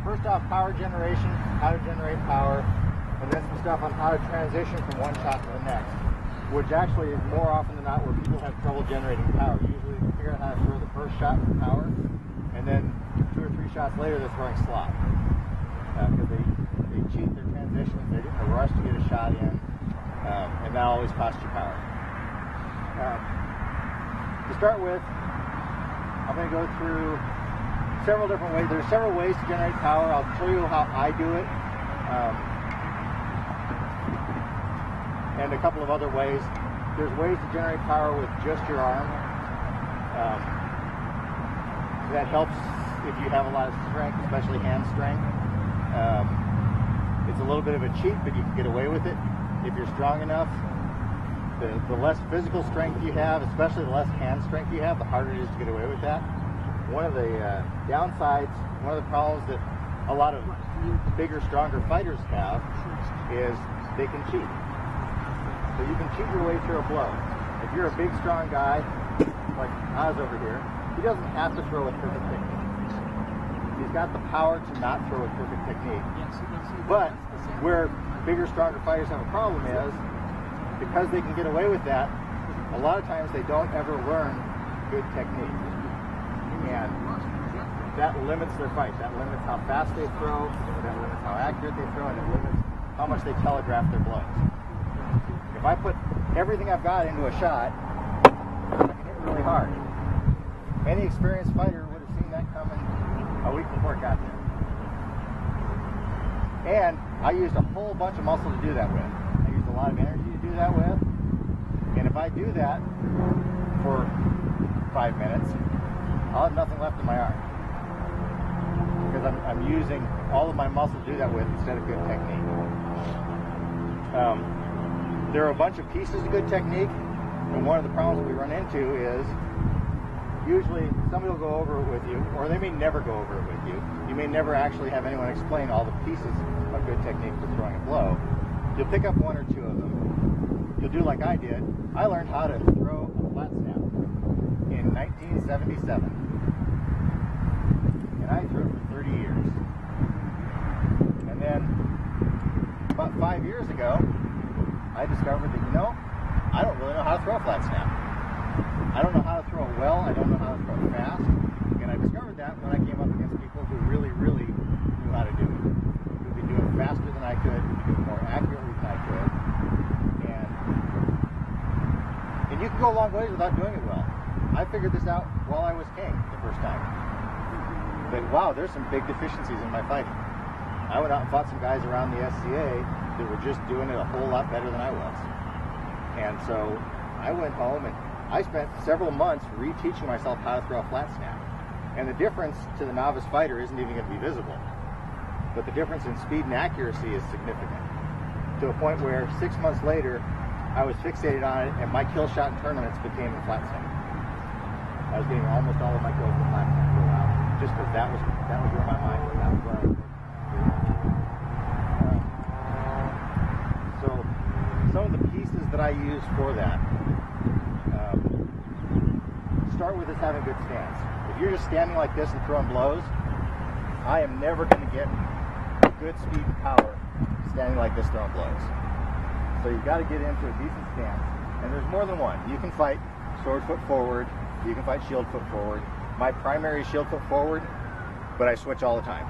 first off, power generation, how to generate power, and then some stuff on how to transition from one shot to the next, which actually is more often than not where people have trouble generating power. Usually they figure out how to throw the first shot with power, and then 2 or 3 shots later they're throwing slop. Because they cheat their transitions, they get in a rush to get a shot in, and that always costs you power. To start with, I'm going to go through several different ways. There's several ways to generate power. I'll show you how I do it, and a couple of other ways. There's ways to generate power with just your arm. That helps if you have a lot of strength, especially hand strength. It's a little bit of a cheat, but you can get away with it if you're strong enough. The less physical strength you have, especially the less hand strength you have, the harder it is to get away with that. One of the downsides, one of the problems that a lot of bigger, stronger fighters have is they can cheat. So you can cheat your way through a blow. If you're a big, strong guy, like Oz over here, he doesn't have to throw a perfect technique. He's got the power to not throw a perfect technique. But where bigger, stronger fighters have a problem is, because they can get away with that, a lot of times they don't ever learn good technique. And that limits their fight. That limits how fast they throw, that limits how accurate they throw, and it limits how much they telegraph their blows. If I put everything I've got into a shot, I can hit really hard. Any experienced fighter would have seen that coming a week before it got there. And I used a whole bunch of muscle to do that with. I used a lot of energy to do that with. And if I do that for 5 minutes, I'll have nothing left in my arm. Because I'm using all of my muscle to do that with instead of good technique. There are a bunch of pieces of good technique, and one of the problems we run into is usually somebody will go over it with you, or they may never go over it with you. You may never actually have anyone explain all the pieces of good technique for throwing a blow. You'll pick up 1 or 2 of them. You'll do like I did. I learned how to throw a flat snap in 1977. And I threw it for 30 years. And then about 5 years ago, I discovered that, I don't really know how to throw a flat snap. I don't know how to throw it well. I don't know how to throw it fast. And I discovered that when I came up against people who really, really knew how to do it. Who could do it faster than I could, do it more accurately than I could. And you can go a long ways without doing it well. I figured this out while I was king the first time. But wow, there's some big deficiencies in my fighting. I went out and fought some guys around the SCA that were just doing it a whole lot better than I was. And so I went home and I spent several months reteaching myself how to throw a flat snap. And the difference to the novice fighter isn't even going to be visible. But the difference in speed and accuracy is significant. To a point where 6 months later, I was fixated on it, and my kill shot in tournaments became the flat snap. I was getting almost all of my kills with the flat snap for a while, just because that was where my mind was. That was where I was. So some of the pieces that I use for that, start with is having good stance. If you're just standing like this and throwing blows, I am never going to get good speed and power standing like this throwing blows. So you've got to get into a decent stance. And there's more than one. You can fight sword foot forward. You can fight shield foot forward. My primary is shield foot forward, but I switch all the time.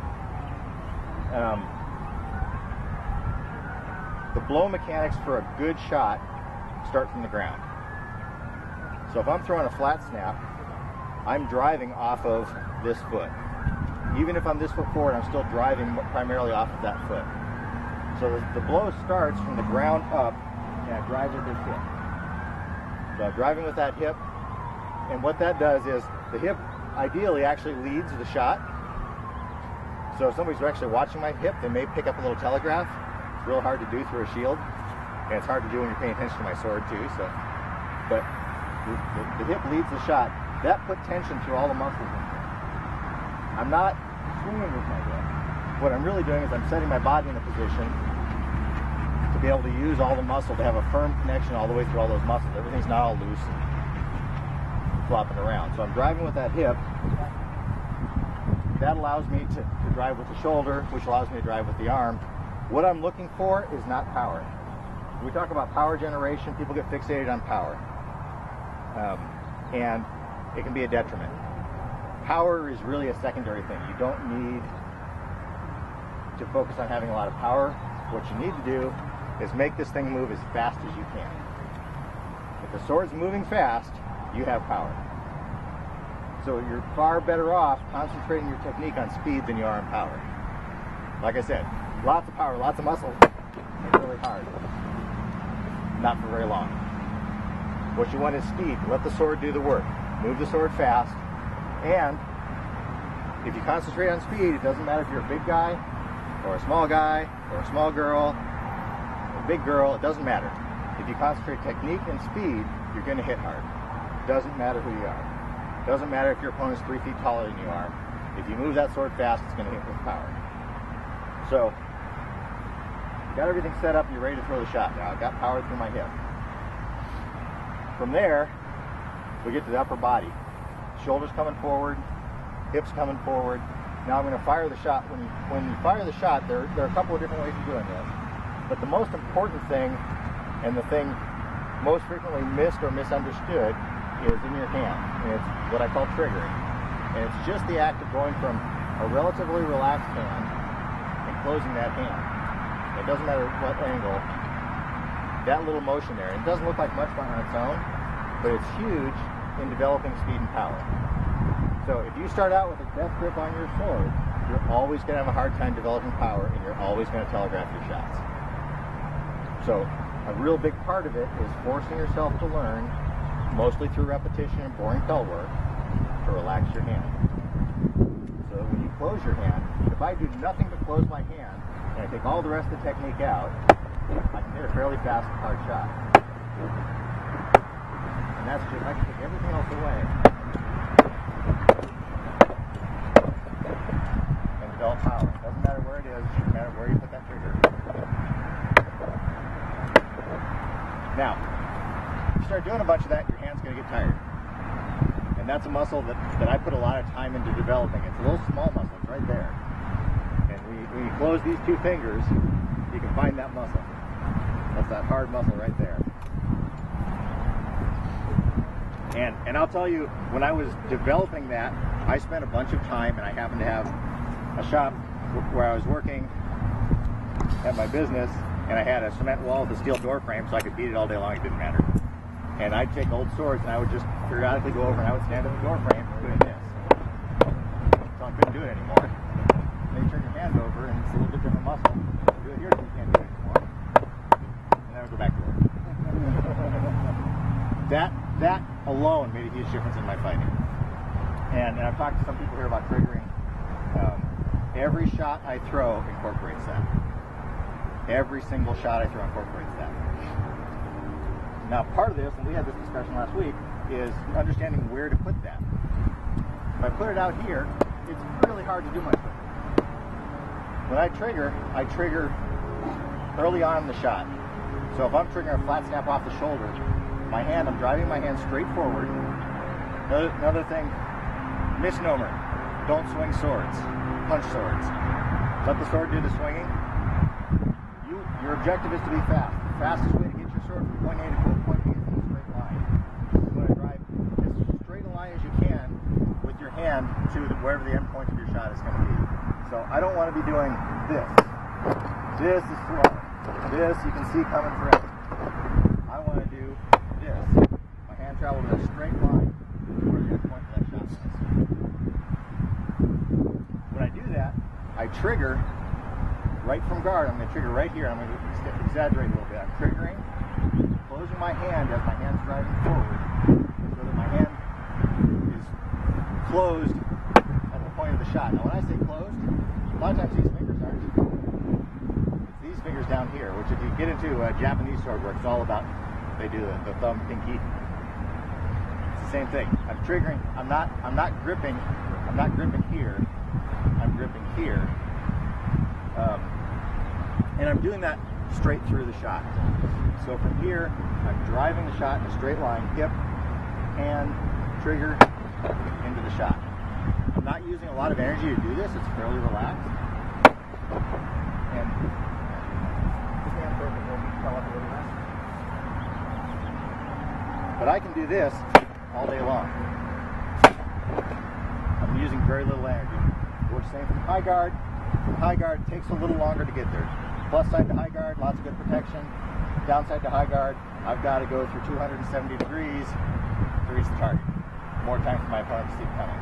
The blow mechanics for a good shot start from the ground. So if I'm throwing a flat snap, I'm driving off of this foot. Even if I'm this foot forward, I'm still driving primarily off of that foot. So the blow starts from the ground up, and it drives with this hip. So I'm driving with that hip, and what that does is the hip ideally actually leads the shot. So if somebody's actually watching my hip, they may pick up a little telegraph. It's real hard to do through a shield, and it's hard to do when you're paying attention to my sword too. But the hip leads the shot. That put tension through all the muscles in here. I'm not swinging with my hip. What I'm really doing is I'm setting my body in a position to be able to use all the muscle, to have a firm connection all the way through all those muscles. Everything's not all loose and flopping around. So I'm driving with that hip, that allows me to drive with the shoulder, which allows me to drive with the arm. What I'm looking for is not power. When we talk about power generation, people get fixated on power. And it can be a detriment. Power is really a secondary thing. You don't need to focus on having a lot of power. What you need to do is make this thing move as fast as you can. If the sword's moving fast, you have power. So you're far better off concentrating your technique on speed than you are on power. Like I said, lots of power, lots of muscle, it's really hard. Not for very long. What you want is speed. Let the sword do the work. Move the sword fast. And if you concentrate on speed, it doesn't matter if you're a big guy or a small guy or a small girl or a big girl, it doesn't matter. If you concentrate technique and speed, you're going to hit hard. It doesn't matter who you are. It doesn't matter if your opponent's 3 feet taller than you are. If you move that sword fast, it's going to hit with power. So, you got everything set up and you're ready to throw the shot now. I've got power through my hip. From there, we get to the upper body. Shoulders coming forward, hips coming forward. Now I'm going to fire the shot. When you fire the shot, there are a couple of different ways of doing this. But the most important thing, and the thing most frequently missed or misunderstood, is in your hand. And it's what I call triggering. And it's just the act of going from a relatively relaxed hand and closing that hand. It doesn't matter what angle. That little motion there, it doesn't look like much on its own, but it's huge in developing speed and power. So if you start out with a death grip on your sword, you're always going to have a hard time developing power, and you're always going to telegraph your shots. So a real big part of it is forcing yourself to learn, mostly through repetition and boring felt work, to relax your hand. So when you close your hand, if I do nothing but close my hand, and I take all the rest of the technique out, I can hit a fairly fast, hard shot. And that's just, I can take everything else away and develop power. It doesn't matter where it is, it doesn't matter where you put that trigger. Now, if you start doing a bunch of that, your hand's going to get tired. And that's a muscle that I put a lot of time into developing. It's a little small muscle, it's right there. And when you close these two fingers, you can find that muscle. That's that hard muscle right there. And I'll tell you, when I was developing that, I spent a bunch of time, and I happened to have a shop where I was working at my business, and I had a cement wall with a steel door frame, so I could beat it all day long, it didn't matter. And I'd take old swords, and I would just periodically go over, and I would stand at the door frame doing this. So I couldn't do it anymore. And then you turn your hand over, and it's a little bit different muscle. Do it here, so you can't do it anymore. And then I would go back to work. That alone made a huge difference in my fighting. And I've talked to some people here about triggering. Every shot I throw incorporates that. Every single shot I throw incorporates that. Now, part of this, and we had this discussion last week, is understanding where to put that. If I put it out here, it's really hard to do much with it. When I trigger early on in the shot. So if I'm triggering a flat snap off the shoulder, I'm driving my hand straight forward. Another thing, misnomer, don't swing swords, punch swords. Let the sword do the swinging. Your objective is to be fast. The fastest way to get your sword from point A to point B is in a straight line. You want to drive as straight a line as you can with your hand to wherever the end point of your shot is going to be. So I don't want to be doing this. This is slow. This you can see coming forever. I want to do this. My hand travels in a straight line to where the end point of that shot is. When I do that, I trigger right from guard. I'm going to trigger right here. I'm going to exaggerate a little bit. I'm triggering, closing my hand as my hand's driving forward so that my hand is closed at the point of the shot. Now when I say closed, a lot of times these fingers aren't. It's these fingers down here, which if you get into Japanese sword work, it's all about, they do the thumb, pinky. It's the same thing. I'm triggering, I'm not gripping here. I'm gripping here. And I'm doing that straight through the shot. So from here, I'm driving the shot in a straight line, hip, hand, trigger, into the shot. I'm not using a lot of energy to do this. It's fairly relaxed. And but I can do this all day long. I'm using very little energy. We're same from high guard. From high guard, it takes a little longer to get there. Plus side to high guard, lots of good protection. Downside to high guard, I've got to go through 270 degrees to reach the target. More time for my opponent to see it coming.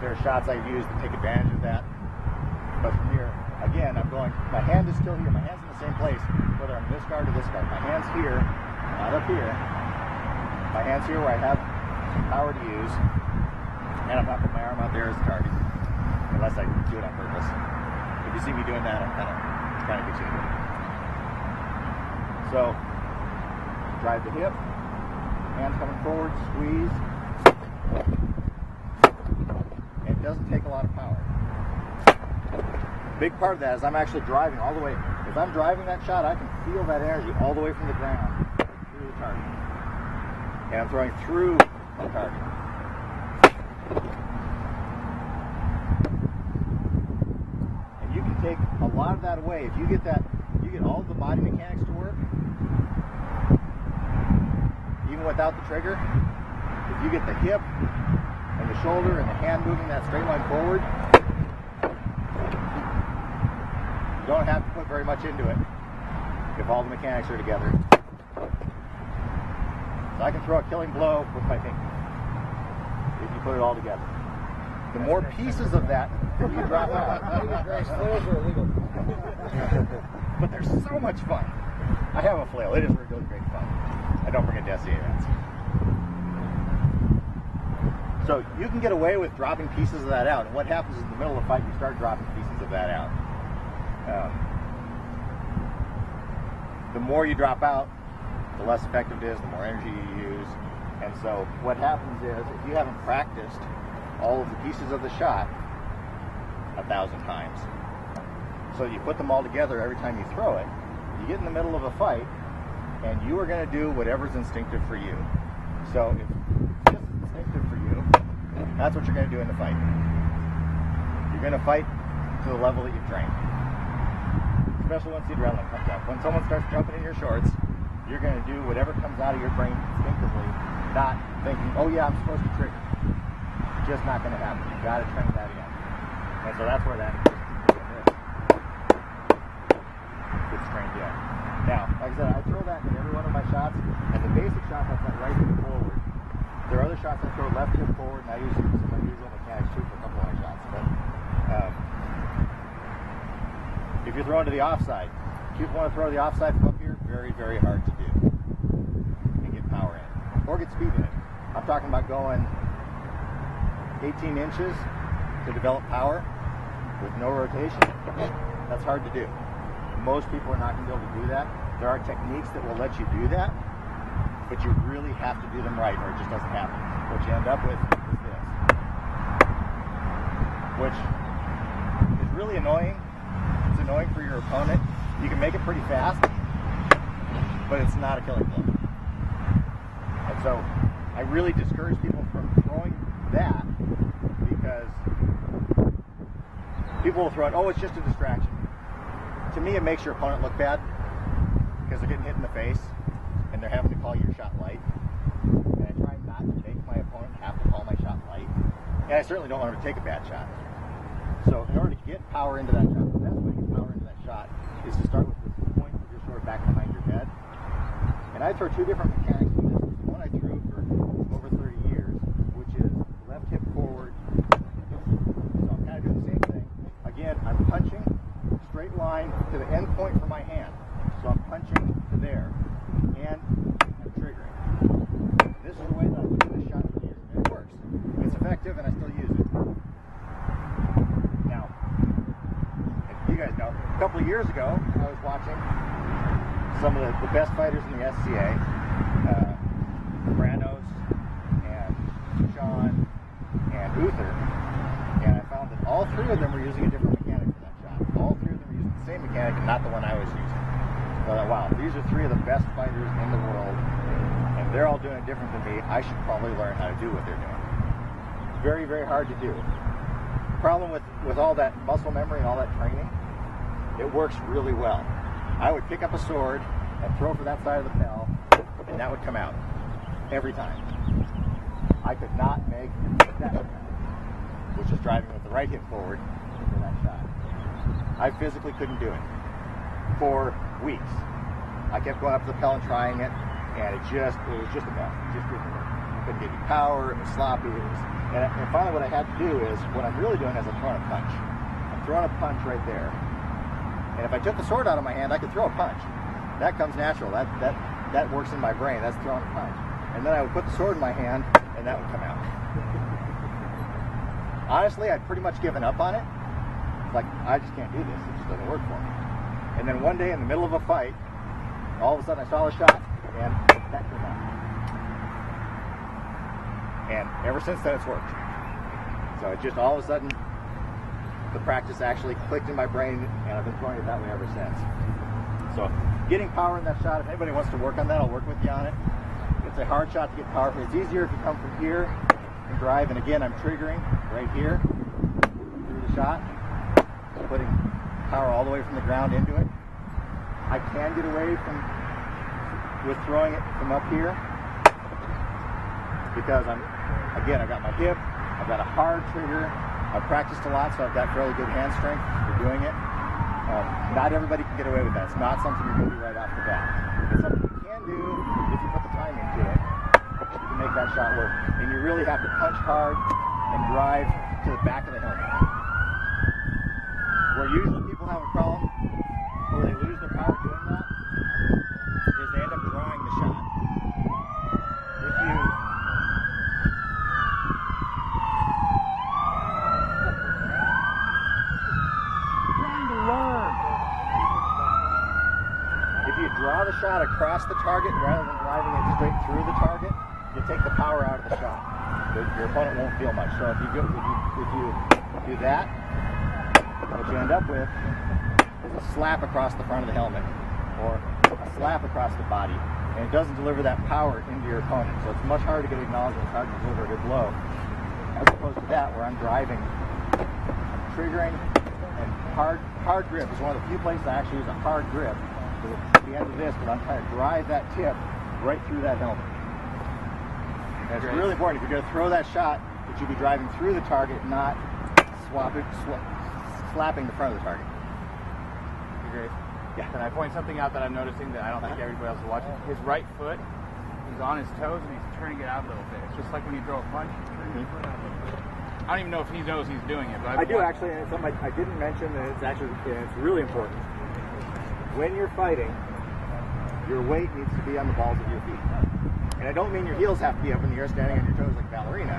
There are shots I've used to take advantage of that. But from here, again, I'm going, my hand is still here. My hand's in the same place, whether I'm this guard or this guard. My hand's here, not up here. My hand's here where I have power to use. And I'm not putting my arm out there as a target. Unless I do it on purpose. If you see me doing that, I'm kind of trying to get you to do it. So, drive the hip, hands coming forward, squeeze. And it doesn't take a lot of power. Big part of that is I'm actually driving all the way. If I'm driving that shot, I can feel that energy all the way from the ground through the target. And I'm throwing through the target. And you can take a lot of that away. If you get that, you get all of the body mechanics to work, even without the trigger. If you get the hip and the shoulder and the hand moving that straight line forward, you don't have to put very much into it if all the mechanics are together. So I can throw a killing blow with my finger if you put it all together. The more pieces of that you drop out. Flails are illegal. But they're so much fun. I have a flail. It is really great fun. I don't bring it to SCA events. So you can get away with dropping pieces of that out. And what happens is in the middle of the fight, you start dropping pieces of that out. The more you drop out, the less effective it is, the more energy you use. And so what happens is, if you haven't practiced all of the pieces of the shot 1,000 times, so you put them all together every time you throw it, you get in the middle of a fight, and you are going to do whatever's instinctive for you. So if this is instinctive for you, that's what you're going to do in the fight. You're going to fight to the level that you've trained. Especially once the adrenaline comes up. When someone starts jumping in your shorts, you're going to do whatever comes out of your brain instinctively, not thinking, oh yeah, I'm supposed to trigger. It's just not going to happen. You've got to train that in. And so that's where that gets trained in. Now, like I said, I throw that in every one of my shots, and the basic shot, that's like right hip forward. There are other shots I throw left hip forward, and I use some unusual mechanics too for a couple of my shots. But if you're throwing to the offside, if you want to throw the offside from up here, very, very hard to do and get power in or get speed in it. I'm talking about going 18 inches to develop power with no rotation. That's hard to do. Most people are not going to be able to do that. There are techniques that will let you do that, but you really have to do them right or it just doesn't happen. What you end up with is this, which is really annoying. It's annoying for your opponent. You can make it pretty fast, but it's not a killing blow. And so I really discourage people from throwing that because people will throw it, oh, it's just a distraction. To me, it makes your opponent look bad because they're getting hit in the face and they're having to call your shot light. And I try not to make my opponent have to call my shot light. And I certainly don't want him to take a bad shot. So in order to get power into that shot, the best way to get power into that shot is to start with the point of your sword back behind your head. And I throw two different mechanics with this. The one I threw for over 30 years, which is left hip forward. So I'm kind of doing the same thing. Again, I'm punching straight line to the end point for my hand. So I'm punching to there. And I'm triggering. This is the way that I do this shot for years. And it works. It's effective and I still use it. Now, you guys know, a couple of years ago, I was watching some of the best fighters in the SCA, Branos and Sean and Uther, and I found that all three of them were using a different mechanic for that shot. All three of them were using the same mechanic and not the one I was using. So I thought, wow, these are three of the best fighters in the world, and they're all doing it different than me. I should probably learn how to do what they're doing. It's very, very hard to do. problem with all that muscle memory and all that training, it works really well. I would pick up a sword and throw for that side of the bell, and that would come out every time. I could not make that come out, which is driving with the right hip forward for that shot. I physically couldn't do it for weeks. I kept going up to the bell and trying it, and it was just a mess. It just didn't work. I couldn't get any power. It was sloppy. And finally, what I had to do is, what I'm really doing is I'm throwing a punch. I'm throwing a punch right there. And if I took the sword out of my hand, I could throw a punch. That comes natural. That works in my brain. That's throwing a punch. And then I would put the sword in my hand, and that would come out. Honestly, I'd pretty much given up on it. Like, I just can't do this. It just doesn't work for me. And then one day in the middle of a fight, all of a sudden I saw a shot, and that came out. And ever since then, it's worked. So it just all of a sudden, the practice actually clicked in my brain, and I've been throwing it that way ever since. So getting power in that shot, if anybody wants to work on that, I'll work with you on it. It's a hard shot to get power. It's easier if you come from here and drive. And again, I'm triggering right here through the shot, putting power all the way from the ground into it. I can get away with throwing it from up here because I've got my hip, I've got a hard trigger, I've practiced a lot, so I've got fairly good hand strength for doing it. Not everybody can get away with that. It's not something you can do right off the bat. It's something you can do if you put the time into it. You can make that shot work. And you really have to punch hard and drive to the back of the helmet. Where usually people have a problem where they lose their power doing that is they end up drawing the shot. If you draw the shot across the target rather than driving it straight through the target, you take the power out of the shot. Your opponent won't feel much. So if you do that, what you end up with is a slap across the front of the helmet or a slap across the body, and it doesn't deliver that power into your opponent. So it's much harder to get acknowledgement. It's hard to deliver a good blow, as opposed to that where I'm driving, triggering, and hard grip is one of the few places I actually use a hard grip. At the end of this, but I'm trying to drive that tip right through that helmet. And it's really important. If you're going to throw that shot, that you be driving through the target, not slapping the front of the target. Great. Yeah. Can I point something out that I'm noticing that I don't think everybody else is watching? His right foot, he's on his toes and he's turning it out a little bit. It's just like when you throw a punch, you turn your foot out a little bit. I don't even know if he knows he's doing it, but I do actually, and it's something I didn't mention, and it's really important. When you're fighting, your weight needs to be on the balls of your feet. And I don't mean your heels have to be up in the air standing on your toes like a ballerina.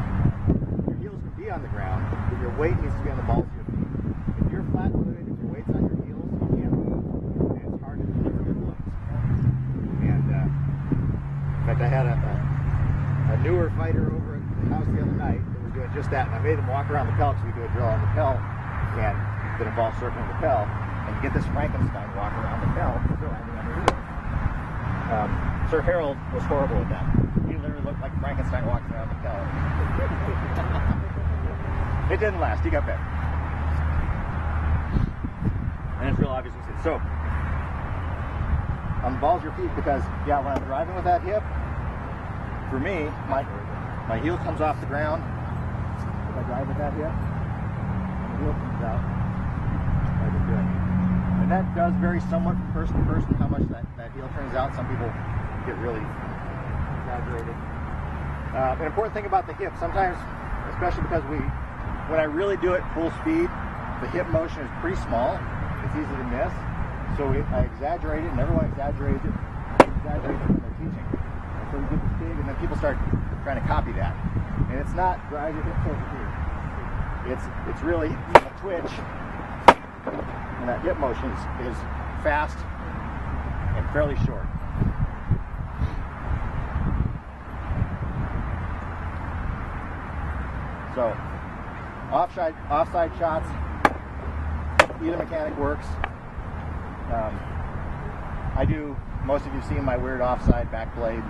Your heels can be on the ground, but your weight needs to be on the balls of your feet. If you're flat-footed, if your weight's on your heels, you can't move, and it's hard to deliver good blows. And in fact, I had a newer fighter over at the house the other night that was doing just that, and I made him walk around the pelt because we do a drill on the pelt, and that involves circling the pelt. And get this Frankenstein walk around the bell. Sir Harold was horrible at that. He literally looked like Frankenstein walking around the bell. It didn't last. He got better. And it's real obvious. So, on the balls of your feet, because, yeah, when I'm driving with that hip, for me, my heel comes off the ground. If I drive with that hip, and the heel comes out, like I'm doing. And that does vary somewhat from person to person how much that heel turns out. Some people get really exaggerated. An important thing about the hip, sometimes, especially because when I really do it full speed, the hip motion is pretty small. It's easy to miss. So I exaggerate it, and everyone exaggerates it when they're teaching. And so we get this big, and then people start trying to copy that. And it's not drive your hips over here. It's really a twitch. And that hip motion is fast and fairly short. So, offside shots, either mechanic works. Most of you have seen my weird offside back blade,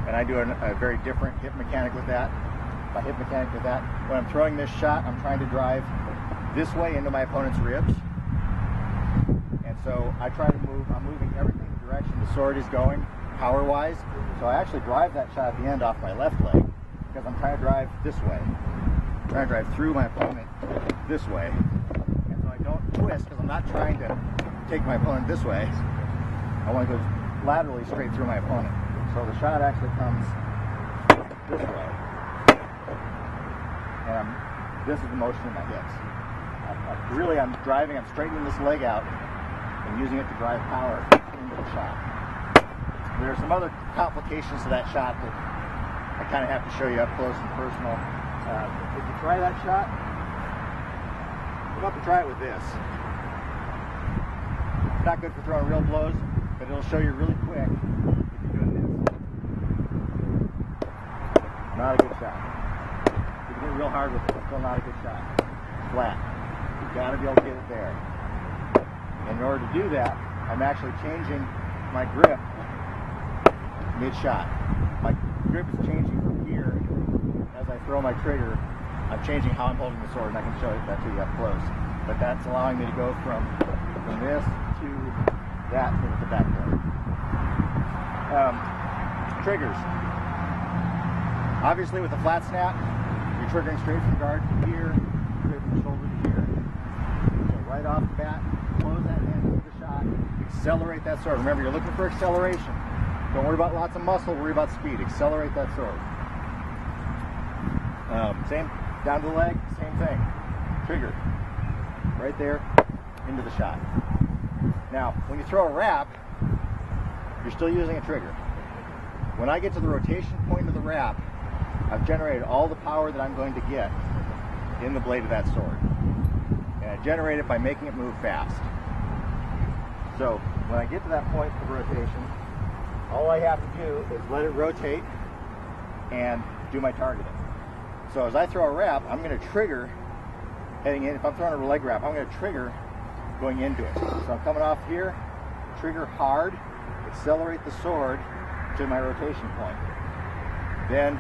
and I do a very different hip mechanic with that. My hip mechanic with that. When I'm throwing this shot, I'm trying to drive this way into my opponent's ribs. And so I try to move, I'm moving everything in the direction the sword is going, power-wise. So I actually drive that shot at the end off my left leg because I'm trying to drive this way. I'm trying to drive through my opponent this way. And so I don't twist because I'm not trying to take my opponent this way. I want to go laterally straight through my opponent. So the shot actually comes this way. And this is the motion in my hips. I'm driving, I'm straightening this leg out and using it to drive power into the shot. There are some other complications to that shot that I kind of have to show you up close and personal. If you try that shot, you'll have to try it with this. It's not good for throwing real blows, but it'll show you really quick if you're doing this. Not a good shot. You can hit real hard with it, it's still not a good shot. Flat. You've got to be able to get it there. And in order to do that, I'm actually changing my grip mid-shot. My grip is changing from here as I throw my trigger. I'm changing how I'm holding the sword, and I can show that to you up close. But that's allowing me to go from this to that with the back leg. Triggers. Obviously, with the flat snap, you're triggering straight from guard to here, straight from shoulder to here. So right off the bat, close that hand into the shot, accelerate that sword. Remember, you're looking for acceleration. Don't worry about lots of muscle, worry about speed. Accelerate that sword. Same, down to the leg, same thing. Trigger. Right there, into the shot. Now, when you throw a wrap, you're still using a trigger. When I get to the rotation point of the wrap, I've generated all the power that I'm going to get in the blade of that sword. And I generate it by making it move fast. So, when I get to that point of rotation, all I have to do is let it rotate and do my targeting. So as I throw a wrap, I'm going to trigger heading in. If I'm throwing a leg wrap, I'm going to trigger going into it. So I'm coming off here, trigger hard, accelerate the sword to my rotation point. Then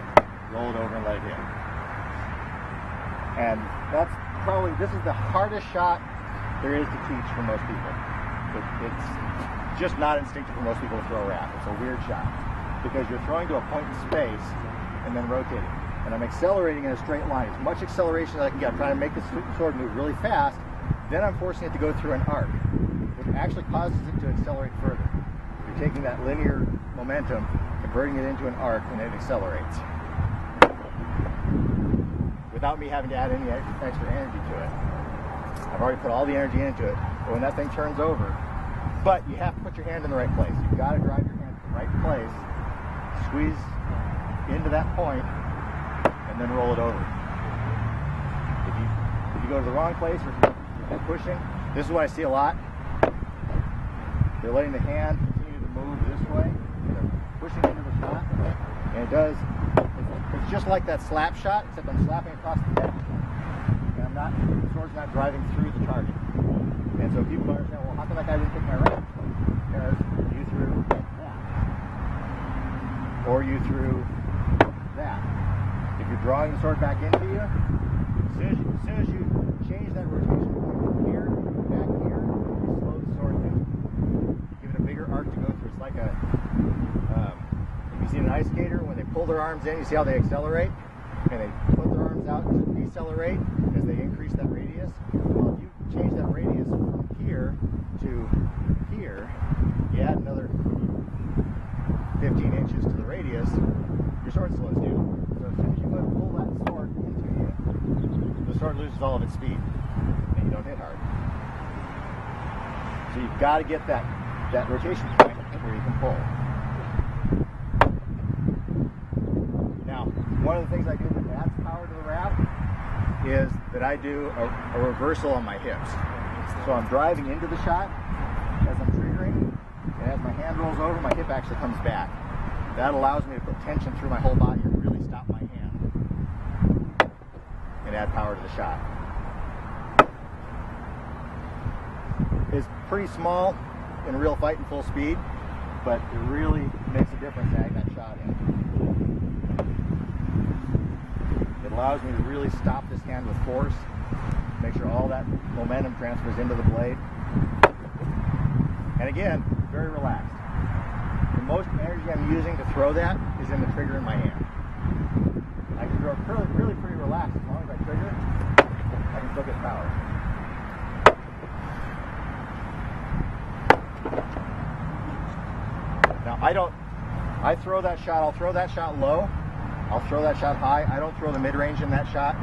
roll it over and let it hit. And that's probably, this is the hardest shot there is to teach for most people. It's just not instinctive for most people to throw a wrap. It's a weird shot because you're throwing to a point in space and then rotating. And I'm accelerating in a straight line. As much acceleration as I can get. I'm trying to make the sword move really fast. Then I'm forcing it to go through an arc, which actually causes it to accelerate further. You're taking that linear momentum, converting it into an arc, and it accelerates. Without me having to add any extra energy to it. I've already put all the energy into it. But when that thing turns over, but you have to put your hand in the right place. You've got to drive your hand to the right place, squeeze into that point, and then roll it over. If you go to the wrong place or if you're pushing, this is what I see a lot. They're letting the hand continue to move this way. They're pushing into the shot, and it does. It's just like that slap shot, except I'm slapping across the head, and the sword's not driving through the target. And so people understand, well, how come that guy didn't take my right? Because you threw that, or you threw that. If you're drawing the sword back into you, as soon as you change that rotation point from here, back here, you slow the sword down. You give it a bigger arc to go through. It's like a, if you've seen an ice skater, when they pull their arms in, you see how they accelerate? And they put their arms out to decelerate as they increase that radius. Well, if you change that radius from here to here, you add another 15 inches to the radius, your sword slows down. So as soon as you go to pull that sword into you, the sword loses all of its speed, and you don't hit hard. So you've got to get that rotation point where you can pull. Now, one of the things I do that adds power to the wrap is that I do a reversal on my hips. So I'm driving into the shot as I'm triggering, and as my hand rolls over, my hip actually comes back. That allows me to put tension through my whole body and really stop my hand and add power to the shot. It's pretty small in a real fight and full speed, but it really makes a difference adding that shot in. It allows me to really stop this hand with force, make sure all that momentum transfers into the blade. And again, very relaxed. The most energy I'm using to throw that is in the trigger in my hand. I can throw it really pretty relaxed. As long as I trigger, I can still get power. Now I throw that shot, I'll throw that shot low, I'll throw that shot high. I don't throw the mid-range in that shot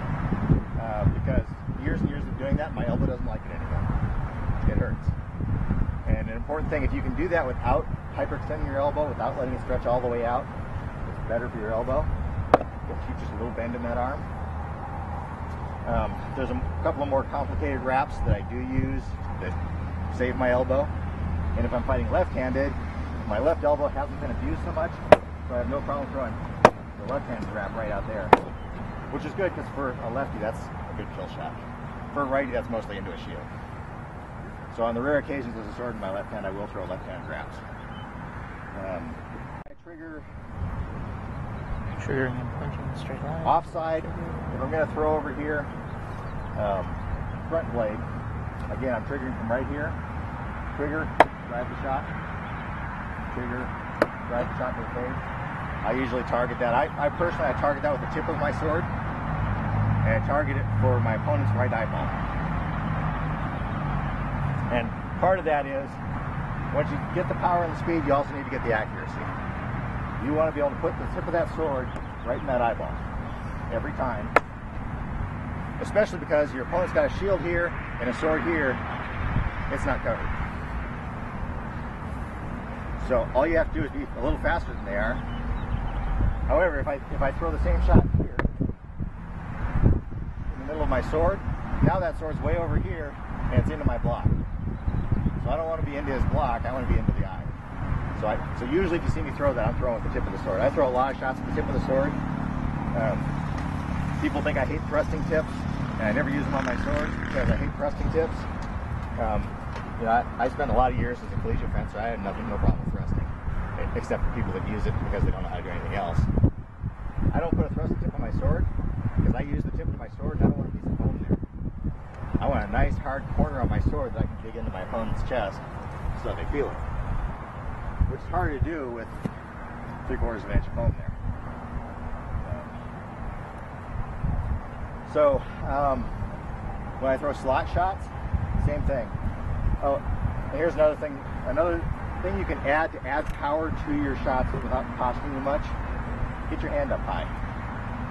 because years and years of doing that, my elbow doesn't like it anymore. It hurts. And an important thing, if you can do that without hyperextending your elbow, without letting it stretch all the way out, it's better for your elbow. It'll keep just a little bend in that arm. There's a couple of more complicated wraps that I do use that save my elbow. And if I'm fighting left-handed, my left elbow hasn't been abused so much, so I have no problem throwing the left-handed wrap right out there. Which is good because for a lefty, that's a good kill shot. For a righty, that's mostly into a shield. So on the rare occasions there's a sword in my left hand, I will throw left-handed wraps. I trigger... Triggering and punching in a straight line. Offside, if I'm going to throw over here, front blade, again, I'm triggering from right here. Trigger, drive the shot. Trigger, drive the shot to the face. I usually target that. I personally target that with the tip of my sword, and I target it for my opponent's right eyeball. And part of that is, once you get the power and the speed, you also need to get the accuracy. You want to be able to put the tip of that sword right in that eyeball every time. Especially because your opponent's got a shield here and a sword here, it's not covered. So all you have to do is be a little faster than they are. However, if I throw the same shot here in the middle of my sword, now that sword's way over here and it's into my block. So I don't want to be into his block, I want to be into the eye. So usually if you see me throw that, I'm throwing with the tip of the sword. I throw a lot of shots with the tip of the sword. People think I hate thrusting tips, and I never use them on my sword because I hate thrusting tips. You know, I spent a lot of years as a collegiate fencer. I had no problem with thrusting, except for people that use it because they don't know how to do anything else. I don't put a thrusting tip on my sword because I use the tip of my sword and I don't want a piece of bone there. I want a nice hard corner on my sword that I can dig into my opponent's chest so they feel it. Which is hard to do with 3/4 of an inch of foam there. So when I throw slot shots, same thing. Oh, and here's another thing you can add to add power to your shots without costing you much. Get your hand up high.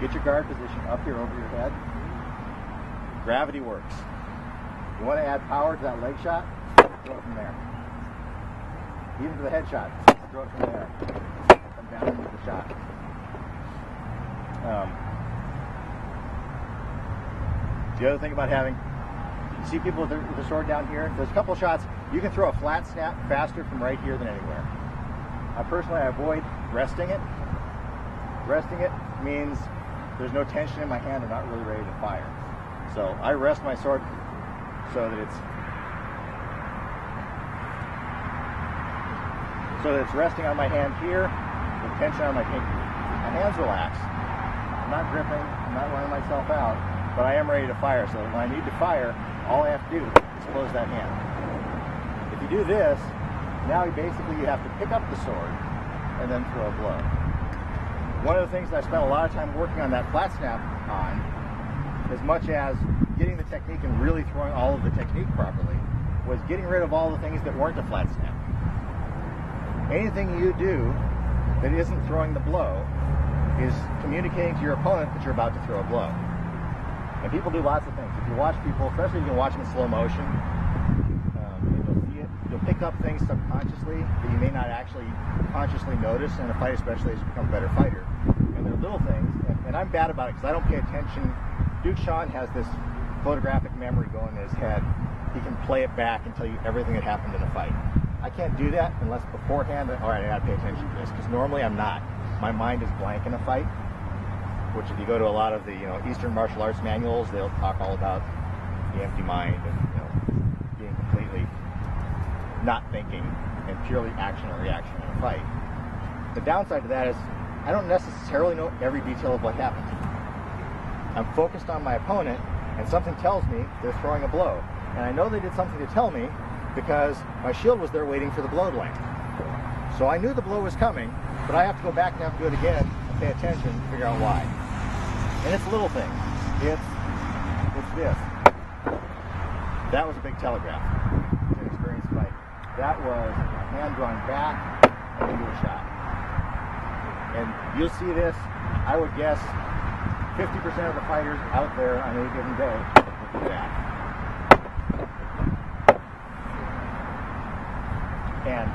Get your guard position up here over your head. Gravity works. You want to add power to that leg shot? Throw it from there. Even to the head shot, throw it from there. Come down into the shot. The other thing about having, you see people with the sword down here, there's a couple shots, you can throw a flat snap faster from right here than anywhere. Personally, I avoid resting it. Resting it means there's no tension in my hand, I'm not really ready to fire. So I rest my sword so that it's resting on my hand here, with tension on my pinky. My hand's relaxed. I'm not gripping, I'm not wearing myself out, but I am ready to fire. So when I need to fire, all I have to do is close that hand. If you do this, now you have to pick up the sword and then throw a blow. One of the things that I spent a lot of time working on that flat snap on, as much as getting the technique and really throwing all of the technique properly, was getting rid of all the things that weren't a flat snap. Anything you do that isn't throwing the blow is communicating to your opponent that you're about to throw a blow. And people do lots of things. If you watch people, especially if you can watch them in slow motion, you'll see it. You'll pick up things subconsciously that you may not actually consciously notice in a fight, especially as you become a better fighter. And they're little things, and I'm bad about it because I don't pay attention. Duke Sean has this photographic memory going in his head. He can play it back and tell you everything that happened in a fight. I can't do that unless beforehand, all right, I gotta pay attention to this, because normally I'm not. My mind is blank in a fight, which if you go to a lot of the Eastern martial arts manuals, they'll talk all about the empty mind and being completely not thinking and purely action or reaction in a fight. The downside to that is I don't necessarily know every detail of what happened. I'm focused on my opponent, and something tells me they're throwing a blow. And I know they did something to tell me because my shield was there waiting for the blow to land. So I knew the blow was coming, but I have to go back and have to do it again and pay attention to figure out why. And it's little things. It's this. That was a big telegraph. It's an experienced fight. That was a hand drawing back and into a shot. And you'll see this, I would guess 50% of the fighters out there on any given day will do that. And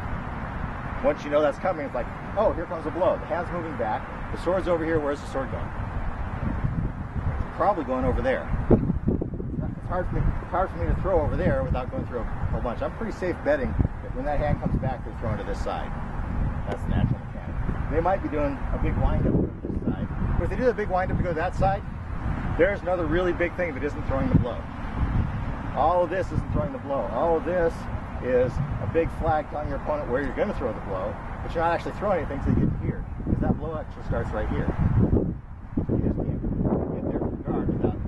once you know that's coming, it's like, oh, here comes a blow. The hand's moving back. The sword's over here. Where's the sword going? It's probably going over there. It's hard for me to throw over there without going through a whole bunch. I'm pretty safe betting that when that hand comes back, they're throwing to this side. That's the natural mechanic. They might be doing a big windup to this side. But if they do the big windup to go to that side, there's another really big thing that isn't throwing the blow. All of this isn't throwing the blow. All of this is a big flag telling your opponent where you're going to throw the blow, but you're not actually throwing anything until you get here, because that blow actually starts right here. You just can't get there from guard without it.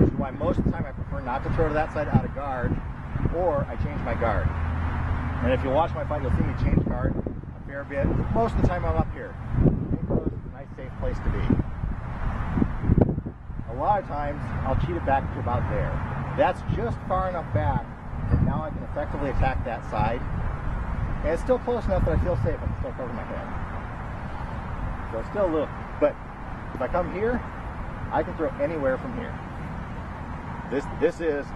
Which is why most of the time I prefer not to throw to that side out of guard, or I change my guard. And if you watch my fight, you'll see me change guard a fair bit. Most of the time I'm up here. It's a nice, safe place to be. A lot of times I'll cheat it back to about there. That's just far enough back that now I can effectively attack that side. And it's still close enough that I feel safe. I can still cover my head. So it's still a little, but if I come here, I can throw anywhere from here. This is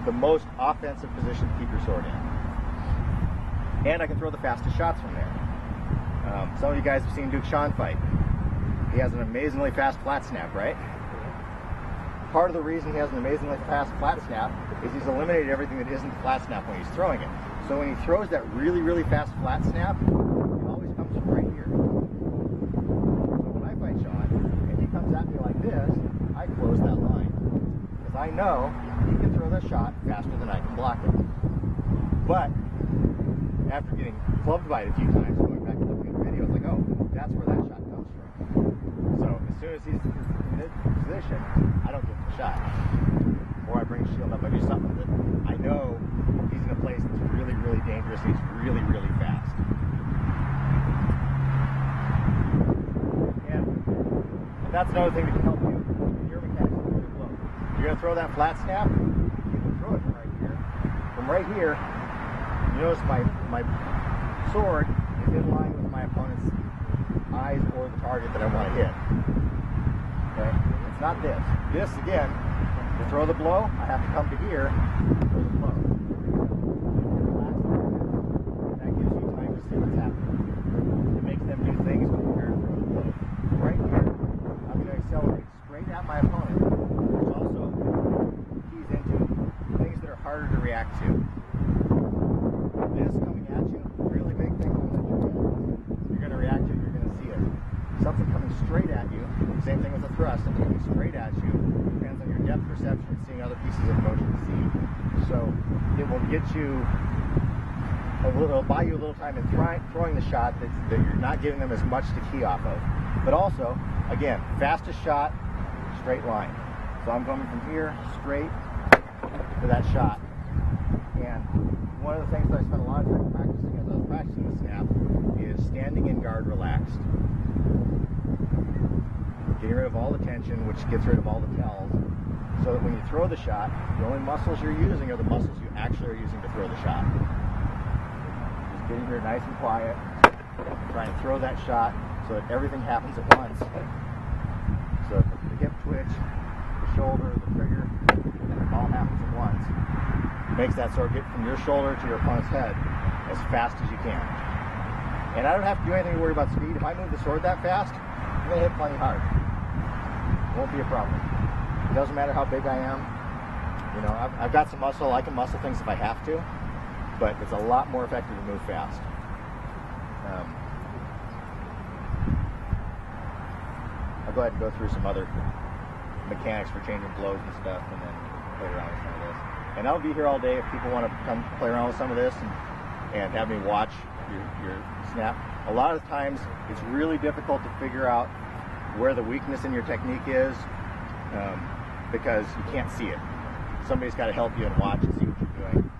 the most offensive position to keep your sword in. And I can throw the fastest shots from there. Some of you guys have seen Duke Sean fight. He has an amazingly fast flat snap, right? Part of the reason he has an amazingly fast flat snap is he's eliminated everything that isn't flat snap when he's throwing it. So when he throws that really, really fast flat snap, it always comes from right here. So when I fight Sean, and he comes at me like this, I close that line. Because I know he can throw that shot faster than I can block it. But after getting clubbed by it a few times, going back and looking at the video, it's like, oh, that's where that shot comes from. So as soon as he's in this position, I don't get the shot. Or I bring a shield up, I do something that I know he's in a place that's really, really dangerous and he's really, really fast. And that's another thing that can help you in your mechanics of the blow. You're going to throw that flat snap, you can throw it from right here. From right here, you notice my sword is in line with my opponent's eyes or the target that I want to hit. Okay? It's not this. This, again, to throw the blow, I have to come to here and throw the blow. That gives you time to see what's happening. It makes them do things when you're prepared to throw the blow. Right here, I'm going to accelerate straight at my opponent, which also keys into things that are harder to react to. This coming at you, really big thing coming at your head. You're going to react to it, you're going to see it. Something coming straight at you, same thing with a thrust, something coming straight at you, depends on your depth perception and seeing other pieces of motion to see. So it will get you, it'll buy you a little time in throwing the shot that you're not giving them as much to key off of. But also, again, fastest shot, straight line. So I'm coming from here, straight to that shot. And one of the things that I spent a lot of time practicing as I was practicing the snap is standing in guard relaxed. Getting rid of all the tension, which gets rid of all the tells, so that when you throw the shot, the only muscles you're using are the muscles you actually are using to throw the shot. Just getting here nice and quiet, trying to throw that shot so that everything happens at once. So the hip twitch, the shoulder, the trigger, all happens at once. Makes that sword get from your shoulder to your opponent's head as fast as you can. And I don't have to do anything to worry about speed. If I move the sword that fast, I'm going to hit plenty hard. Won't be a problem. It doesn't matter how big I am. You know, I've got some muscle. I can muscle things if I have to, but it's a lot more effective to move fast. I'll go ahead and go through some other mechanics for changing blows and stuff, and then play around with some of this. And I'll be here all day if people want to come play around with some of this and have me watch your snap. A lot of times it's really difficult to figure out where the weakness in your technique is. because you can't see it. Somebody's got to help you and watch and see what you're doing.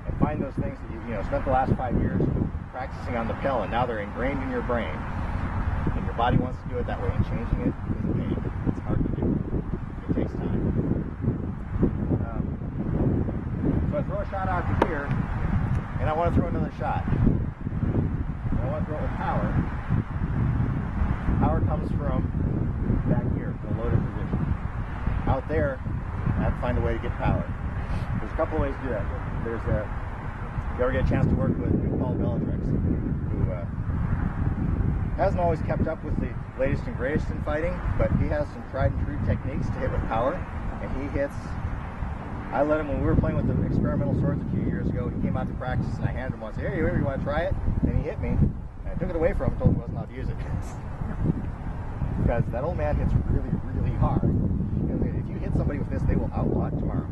And find those things that you spent the last 5 years practicing on the pill, and now they're ingrained in your brain. And your body wants to do it that way, and changing it is a pain. It's hard to do. It takes time. So I throw a shot out to here, and I want to throw another shot. And I want to throw it with power. Power comes from back here, the loaded position. Out there, I have to find a way to get power. There's a couple of ways to do that. There's if you ever get a chance to work with Paul Bellatrix, who hasn't always kept up with the latest and greatest in fighting, but he has some tried and true techniques to hit with power, and he hits. I let him, when we were playing with the experimental swords a few years ago, he came out to practice, and I handed him one and said, "Hey, you want to try it?" And he hit me, and I took it away from him and told him he wasn't allowed to use it. Because that old man hits really, really hard. If you hit somebody with this, they will outlaw it tomorrow.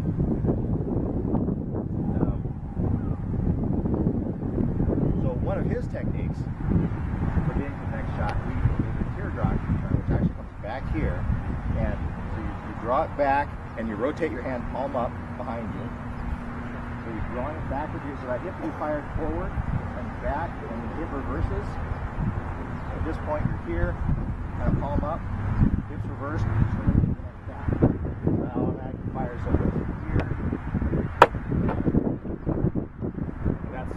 So one of his techniques for getting to the next shot, we use a teardrop, which actually comes back here, and so you draw it back, and you rotate your hand palm up behind you. So you're drawing it back with you, so that hip will be fired forward and back, and the hip reverses. At this point, you're here, kind of palm up, hips reversed, so then you get back. That automatically fires over here. That's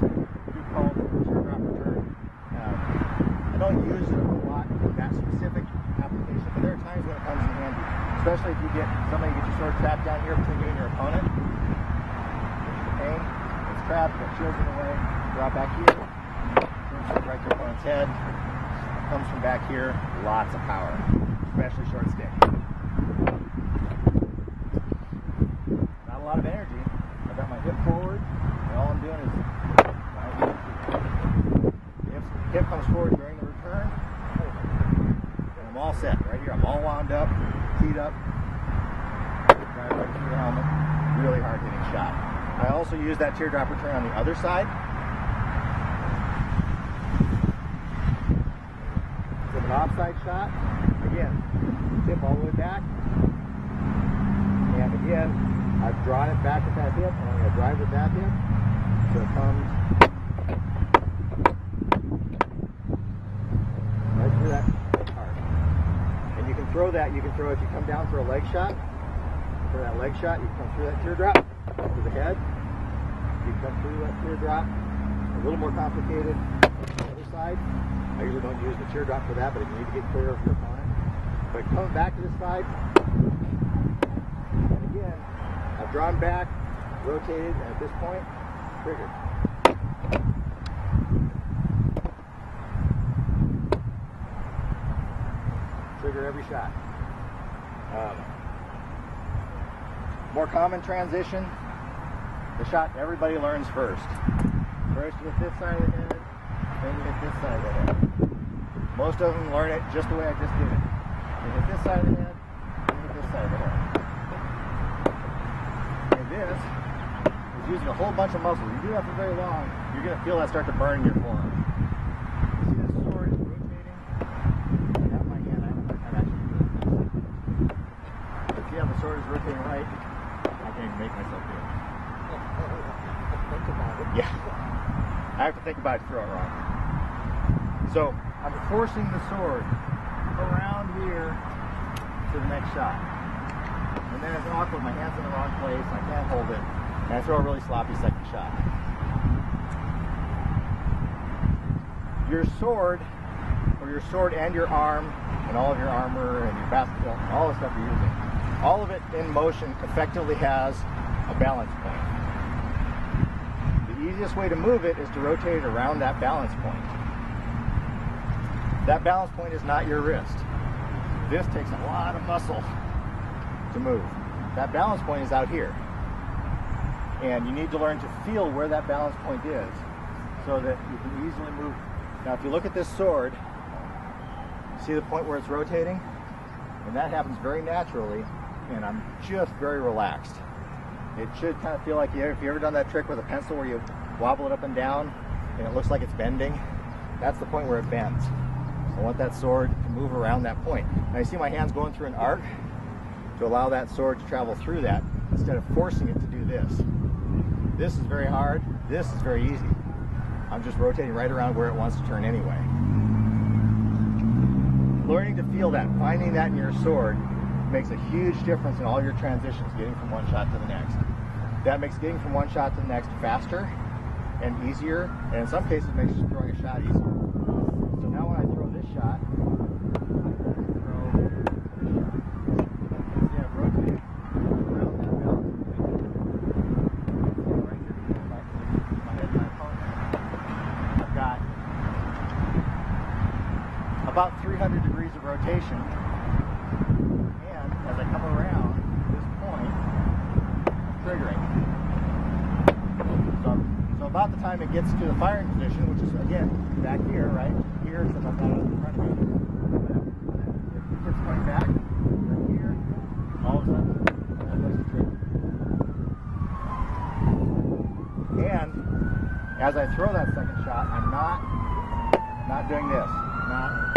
called teardrop return. I don't use it a lot in that specific application, but there are times when it comes in handy. Especially if you get somebody get your sword trapped down here between you and your opponent. The pain, it's trapped, got shields in the way, draw back here, turn right to your opponent's head. Comes from back here, lots of power, especially short stick. Not a lot of energy. I've got my hip forward, and all I'm doing is hip comes forward during the return, and I'm all set right here. I'm all wound up, teed up, drive right through the helmet. Really hard hitting shot. I also use that teardrop return on the other side. With an offside shot, again, tip all the way back, and again, I've drawn it back with that hip, and I'm going to drive with that hip, so it comes right through that part. And you can throw that, if you come down for a leg shot, for that leg shot, you come through that teardrop to the head, you come through that teardrop, a little more complicated on the other side. I usually don't use the teardrop for that, but if you need to get clear of your opponent. But come back to this side, and again, I've drawn back, rotated, and at this point, triggered. Trigger every shot. More common transition, the shot everybody learns first. First you hit this side of the head, then you hit this side of the head. Most of them learn it just the way I just did it. You hit this side of the head, then you hit this side of the head. And this is using a whole bunch of muscles. You do that for very long, you're going to feel that start to burn in your forearm. You see this sword is rotating. I have my hand, I'm actually doing this. But see how the sword is rotating right? I can't even make myself do it. Think about it. Yeah. I have to think about it to throw it wrong. So I'm forcing the sword around here to the next shot. And then it's awkward, my hand's in the wrong place, I can't hold it, and I throw a really sloppy second shot. Your sword, or your sword and your arm, and all of your armor and your basketball, all the stuff you're using, all of it in motion effectively has a balance point. The easiest way to move it is to rotate it around that balance point. That balance point is not your wrist. This takes a lot of muscle to move. That balance point is out here. And you need to learn to feel where that balance point is so that you can easily move. Now if you look at this sword, see the point where it's rotating? And that happens very naturally, and I'm just very relaxed. It should kind of feel like, if you've ever done that trick with a pencil where you wobble it up and down and it looks like it's bending, that's the point where it bends. I want that sword to move around that point. Now you see my hands going through an arc. To to allow that sword to travel through that instead of forcing it to do this. This is very hard. This is very easy. I'm just rotating right around where it wants to turn anyway. Learning to feel that, finding that in your sword, makes a huge difference in all your transitions, getting from one shot to the next. That makes getting from one shot to the next faster and easier, and in some cases makes throwing a shot easier. So now when I throw this shot, about 300 degrees of rotation, and as I come around this point, I'm triggering. So about the time it gets to the firing position, which is again back here, right here, since I've got it in front of me, it gets coming back right here. All of a sudden, I place the trigger. And as I throw that second shot, I'm not doing this. I'm not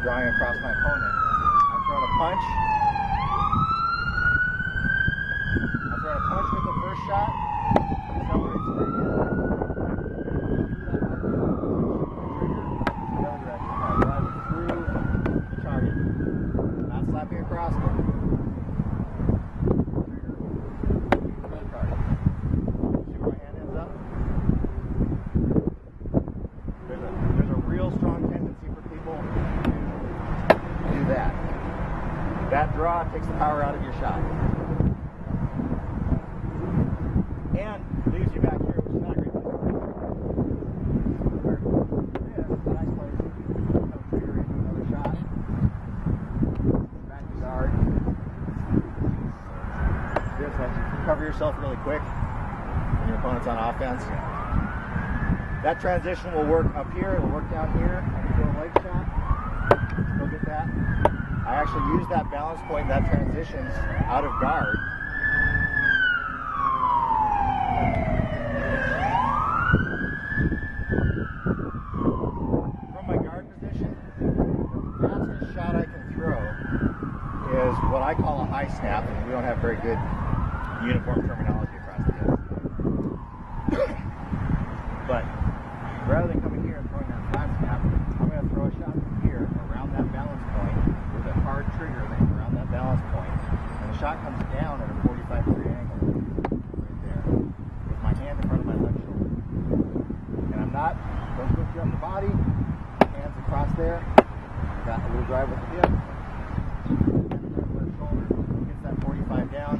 drawing across my opponent. I'm throwing a punch. I'm throwing a punch with the first shot. Accelerates straight in. The other direction. I drive it through the target. Not slapping across it. Target. See where my hand ends up? There's a real strong tendency for people to do that. That draw takes the power out of your shot. And leaves you back here, which is not a great place to play. This is a nice place to have a trigger into another shot. Back to guard. This lets you cover yourself really quick when your opponent's on offense. That transition will work up here, it will work down here. I can throw a leg shot. Look at that. I actually use that balance point, that transitions out of guard. From my guard position, the fastest shot I can throw is what I call a high snap, and we don't have very good uniform terminology across the field. But rather than coming here and throwing that flat snap, I'm going to throw a shot from here around that balance point with a hard trigger length around that balance point, and the shot comes down at a 45-degree angle right there with my hand in front of my left shoulder. And I'm not going to push you up the body, hands across there, got a little drive with the hip, left shoulder, gets that 45 down,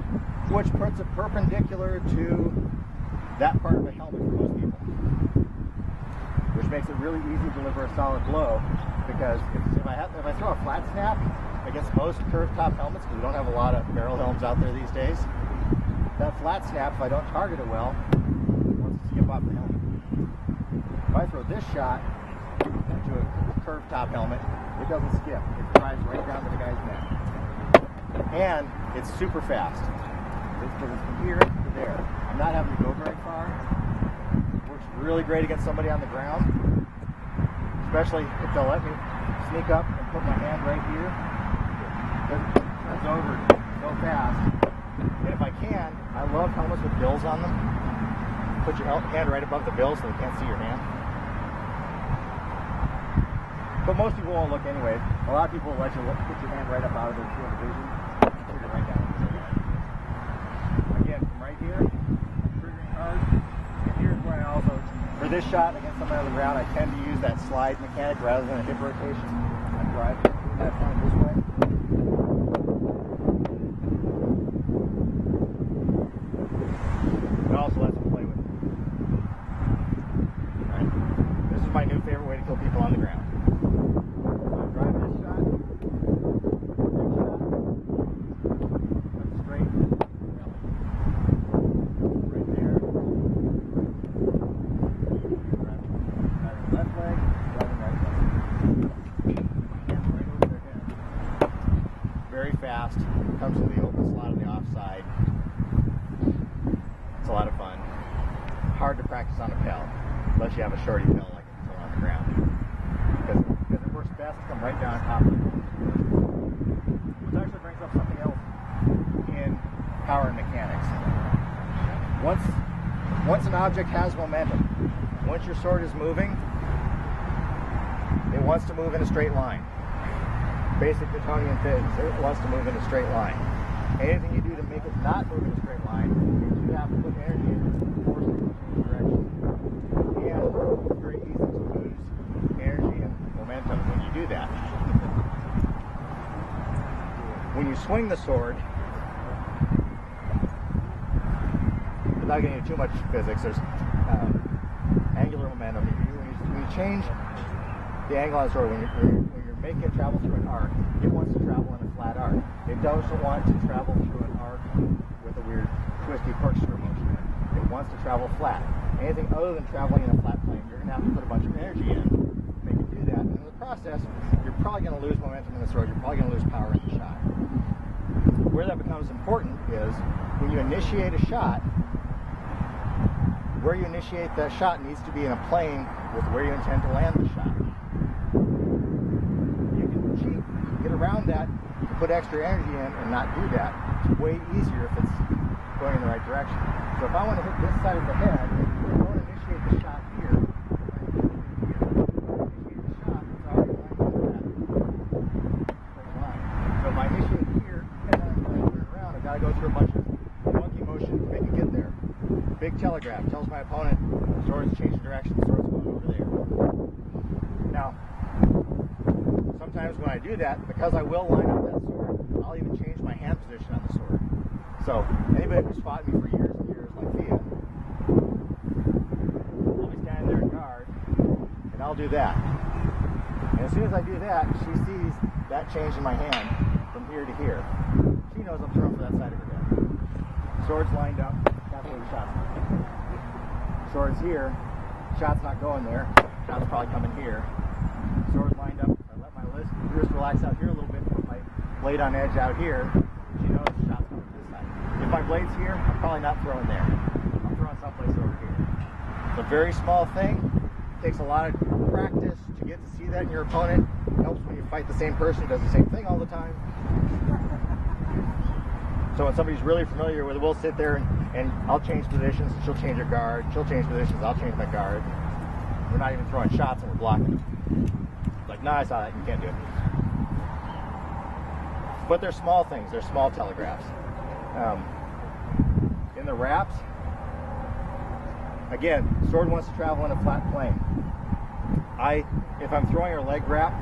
which puts it perpendicular to that part of the helmet for most people, which makes it really easy to deliver a solid blow, because if I throw a flat snap against most curved top helmets, because we don't have a lot of barrel helms out there these days, that flat snap, if I don't target it well, wants to skip off the helmet. If I throw this shot into a curved top helmet, it doesn't skip. It drives right down to the guy's neck. And it's super fast. Because it's from here to there. I'm not having to go very far. It works really great against somebody on the ground, especially if they'll let me sneak up and put my hand right here. It's over so fast. And if I can, I love helmets with bills on them. Put your hand right above the bill so they can't see your hand. But most people won't look anyway. A lot of people will let you put your hand right up out of their field of vision. Trigger right down. Again, from right here, triggering hard. And here's where I also, for this shot against somebody on the ground, I tend to use that slide mechanic rather than a hip rotation. I drive that front this way. It also lets me play with it. Right. This is my new favorite way to kill people on the ground. So I drive this shot, straight, right there. Driving left leg, driving right leg. Hands right over their head. Very fast. Comes to the open slot on the offside. It's a lot of fun. Hard to practice on a pel, unless you have a shorty pel like it's on the ground. Because it works best to come right down top of the goal. Which actually brings up something else power and mechanics. Once an object has momentum, once your sword is moving, it wants to move in a straight line. Basic Newtonian physics, it wants to move in a straight line. Anything you do to make it not move in a straight line, you have to put energy in to force it to change direction. And it's very easy to lose energy and momentum when you do that. When you swing the sword, without getting into too much physics, there's angular momentum. When you change the angle on the sword, when you're making it travel through an arc, it wants to travel in a flat arc. It doesn't want to travel through an arc with a weird twisty corkscrew motion. It wants to travel flat. Anything other than traveling in a flat plane, you're going to have to put a bunch of energy in to make it do that. And in the process, you're probably going to lose momentum in the sword. You're probably going to lose power in the shot. Where that becomes important is when you initiate a shot, where you initiate that shot needs to be in a plane with where you intend to land the shot. You can cheat, you can get around that, you can put extra energy in and not do that. It's way easier if it's going in the right direction. So if I want to hit this side of the head, I want to initiate the shot here. Initiate the shot, it's already lined up that straight line. So if I initiate here and then I'm going to turn around, I've got to go through a bunch of monkey motion to make it get there. Big telegraph tells my opponent the sword's changing direction, the sword's going over there. Now, sometimes when I do that, because I will line up that sword, I'll even change my hand position on the sword. So, anybody who's fought me for years and years, like Thea, I'll be standing there in guard, and I'll do that. And as soon as I do that, she sees that change in my hand from here to here. She knows I'm throwing for that side of her head. Sword's lined up. That's where the shot's going. Sword's here, shot's not going there, shot's probably coming here. Sword's lined up, I let my wrist relax out here a little bit, put my blade on edge out here, she knows the shot's coming this side. If my blade's here, I'm probably not throwing there. I'm throwing someplace over here. It's a very small thing, it takes a lot of practice to get to see that in your opponent. It helps when you fight the same person who does the same thing all the time. So when somebody's really familiar with it, we'll sit there and I'll change positions, and she'll change her guard. She'll change positions, I'll change my guard. We're not even throwing shots and we're blocking. It's like, nah, I saw that, you can't do it. But they're small things, they're small telegraphs. In the wraps, again, sword wants to travel in a flat plane. If I'm throwing a leg wrap,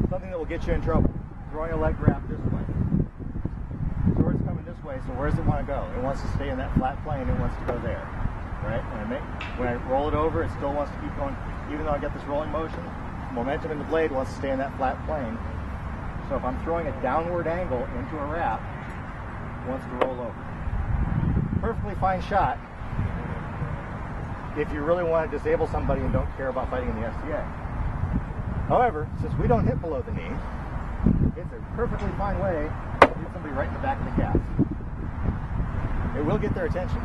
something that will get you in trouble, throwing a leg wrap this way. Sword's coming this way, so where does it want to go? It wants to stay in that flat plane, it wants to go there. Right? When I roll it over, it still wants to keep going, even though I get this rolling motion, momentum in the blade wants to stay in that flat plane. So if I'm throwing a downward angle into a wrap, it wants to roll over. Perfectly fine shot if you really want to disable somebody and don't care about fighting in the FCA. However, since we don't hit below the knee, it's a perfectly fine way to hit somebody right in the back of the calf. It will get their attention.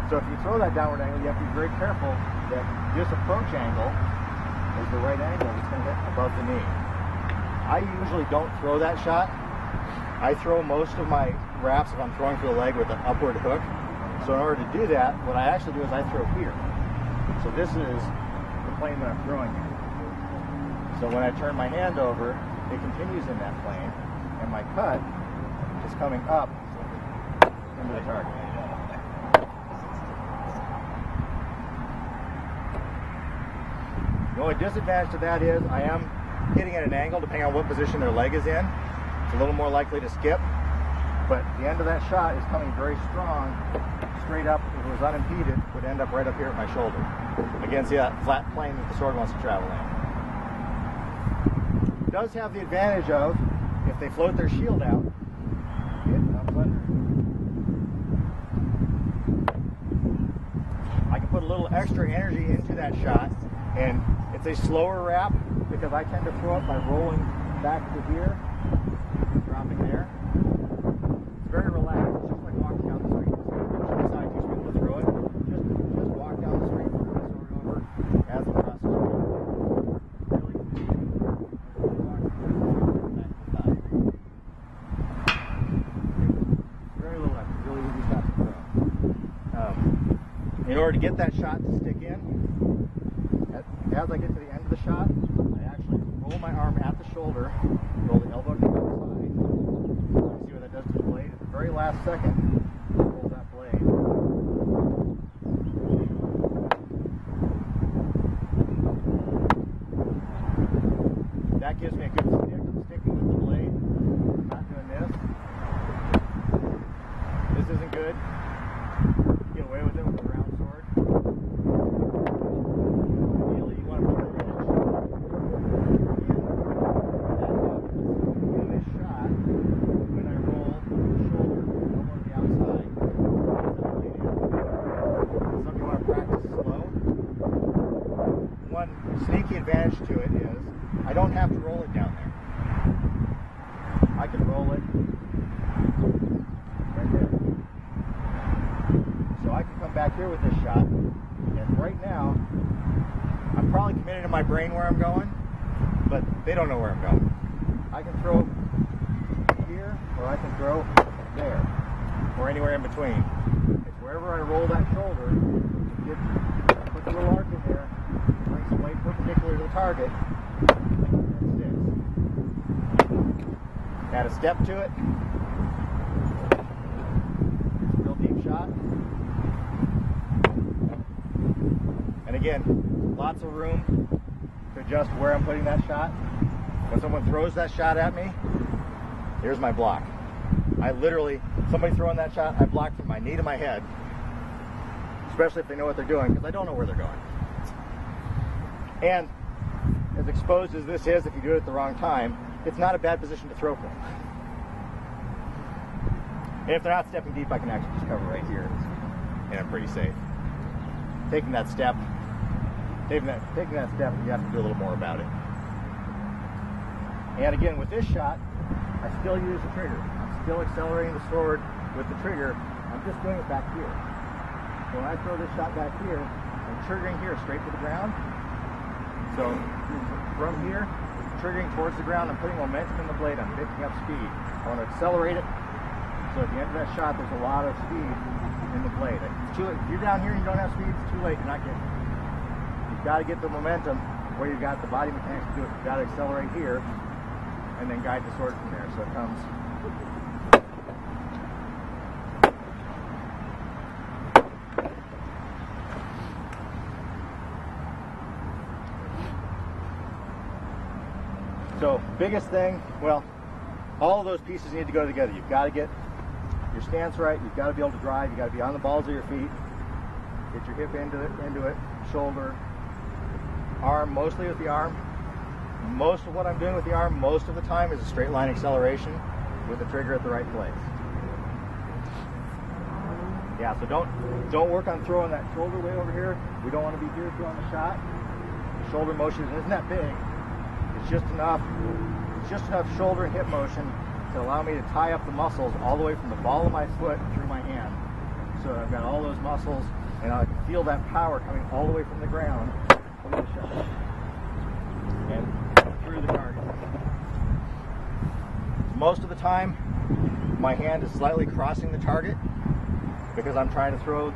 So if you throw that downward angle, you have to be very careful that this approach angle is the right angle that's going to hit above the knee. I usually don't throw that shot. I throw most of my wraps if I'm throwing for the leg with an upward hook. So in order to do that, what I actually do is I throw here. So this is the plane that I'm throwing in. So when I turn my hand over, it continues in that plane, and my cut is coming up into the target. The only disadvantage to that is I am hitting at an angle depending on what position their leg is in. It's a little more likely to skip, but the end of that shot is coming very strong, straight up. If it was unimpeded, it would end up right up here at my shoulder. Again, see that flat plane that the sword wants to travel in. It does have the advantage of, if they float their shield out, it comes under. I can put a little extra energy into that shot, and it's a slower wrap because I tend to throw it by rolling back to here, dropping there. It's very relaxed. It's just like walking down the street. It's not too smooth to throw it. Just walk down the street, throw the sword over as it crosses the street. Really in order to get that shot to stick in, as I get to the end of the shot, I actually roll my arm at the shoulder, roll the elbow to the outside. See what that does to the blade? At the very last second, roll that blade. That gives me a good stick. I'm sticking with the blade. I'm not doing this. This isn't good. Get away with it with a round sword. Ideally, you want to put it in this shot, when I roll the shoulder, elbow to the outside, some you want to practice slow. One sneaky advantage to it is I don't have to roll it down there. I can roll it right there. So I can come back here with this shot, and right now, I'm probably committed in my brain where I'm going, but they don't know where I'm going. I can throw here, or I can throw there, or anywhere in between. It's wherever I roll that shoulder, put the little arc in there, bring some weight perpendicular to the target, add a step to it. Real deep shot. And again, lots of room to adjust where I'm putting that shot. When someone throws that shot at me, here's my block. I literally, somebody throwing that shot, I block from my knee to my head, especially if they know what they're doing, because I don't know where they're going. And as exposed as this is, if you do it at the wrong time, it's not a bad position to throw from. And if they're not stepping deep, I can actually just cover right here, and I'm pretty safe. Taking that step, you have to do a little more about it. And again, with this shot, I still use the trigger. I'm still accelerating the sword with the trigger. I'm just doing it back here. So when I throw this shot back here, I'm triggering here straight to the ground. So from here, triggering towards the ground, I'm putting momentum in the blade, I'm picking up speed. I want to accelerate it, so at the end of that shot, there's a lot of speed in the blade. It's too late. If you're down here and you don't have speed, it's too late, you're not getting it. You've got to get the momentum where you've got the body mechanics to do it. You've got to accelerate here, and then guide the sword from there, so it comes. So, biggest thing, well, all of those pieces need to go together. You've got to get your stance right, you've got to be able to drive, you've got to be on the balls of your feet, get your hip into it, shoulder, arm, mostly with the arm. Most of what I'm doing with the arm, most of the time, is a straight line acceleration with the trigger at the right place. Yeah, so don't work on throwing that shoulder way over here. We don't want to be here throwing the shot. The shoulder motion isn't that big. It's just enough shoulder and hip motion to allow me to tie up the muscles all the way from the ball of my foot through my hand. So I've got all those muscles, and I can feel that power coming all the way from the ground to the shot and through the target. Most of the time, my hand is slightly crossing the target because I'm trying to throw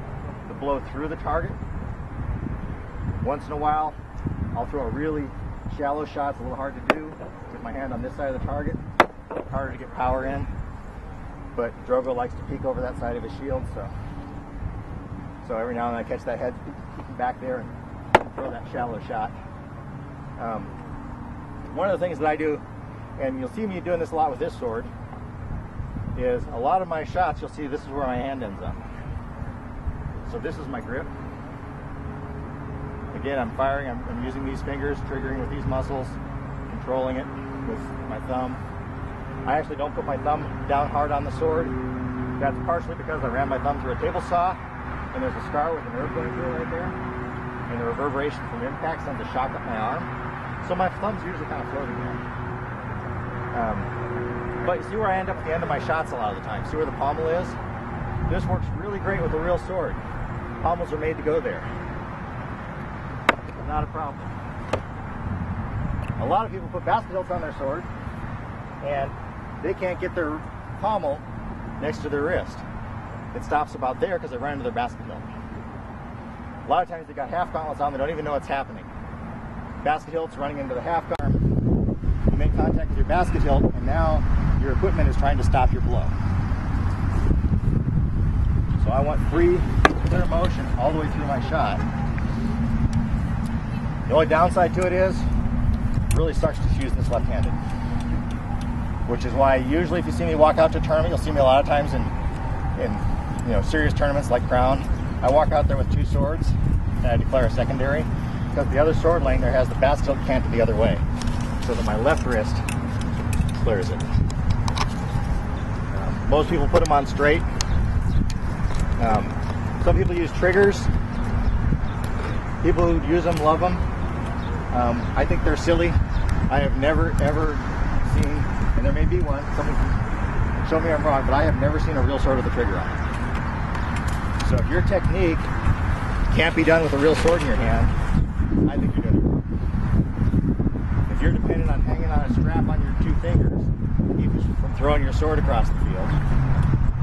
the blow through the target. Once in a while, I'll throw a really shallow shot. It's a little hard to do with my hand on this side of the target. Harder to get power in, but Drogo likes to peek over that side of his shield, so every now and then I catch that head peeking back there and throw that shallow shot. One of the things that I do, and you'll see me doing this a lot with this sword, is a lot of my shots, you'll see this is where my hand ends up. So this is my grip. Again, I'm firing, I'm using these fingers, triggering with these muscles, controlling it with my thumb. I actually don't put my thumb down hard on the sword. That's partially because I ran my thumb through a table saw, and there's a scar with a nerve going through it right there, and the reverberation from impact sends a shock up my arm. So my thumb's usually kind of floating there. But you see where I end up at the end of my shots a lot of the time. See where the pommel is? This works really great with a real sword. Pommels are made to go there. Not a problem. A lot of people put basket hilts on their sword, and they can't get their pommel next to their wrist. It stops about there because they run into their basket hilt. A lot of times they got half gauntlets on, they don't even know what's happening. Basket hilt's running into the half guard. You make contact with your basket hilt, and now your equipment is trying to stop your blow. So I want free, clear motion all the way through my shot. The only downside to it is, it really sucks to use this left-handed. Which is why usually if you see me walk out to a tournament, you'll see me a lot of times in serious tournaments like Crown. I walk out there with two swords and I declare a secondary because the other sword laying there has the basket hilt canted the other way, so that my left wrist clears it. Most people put them on straight. Some people use triggers. People who use them love them. I think they're silly. I have never ever seen, and there may be one, someone can show me I'm wrong, but I have never seen a real sword with a trigger on it. So if your technique can't be done with a real sword in your hand, I think you're doing it wrong. If you're dependent on hanging on a strap on your two fingers to keep you from throwing your sword across the field,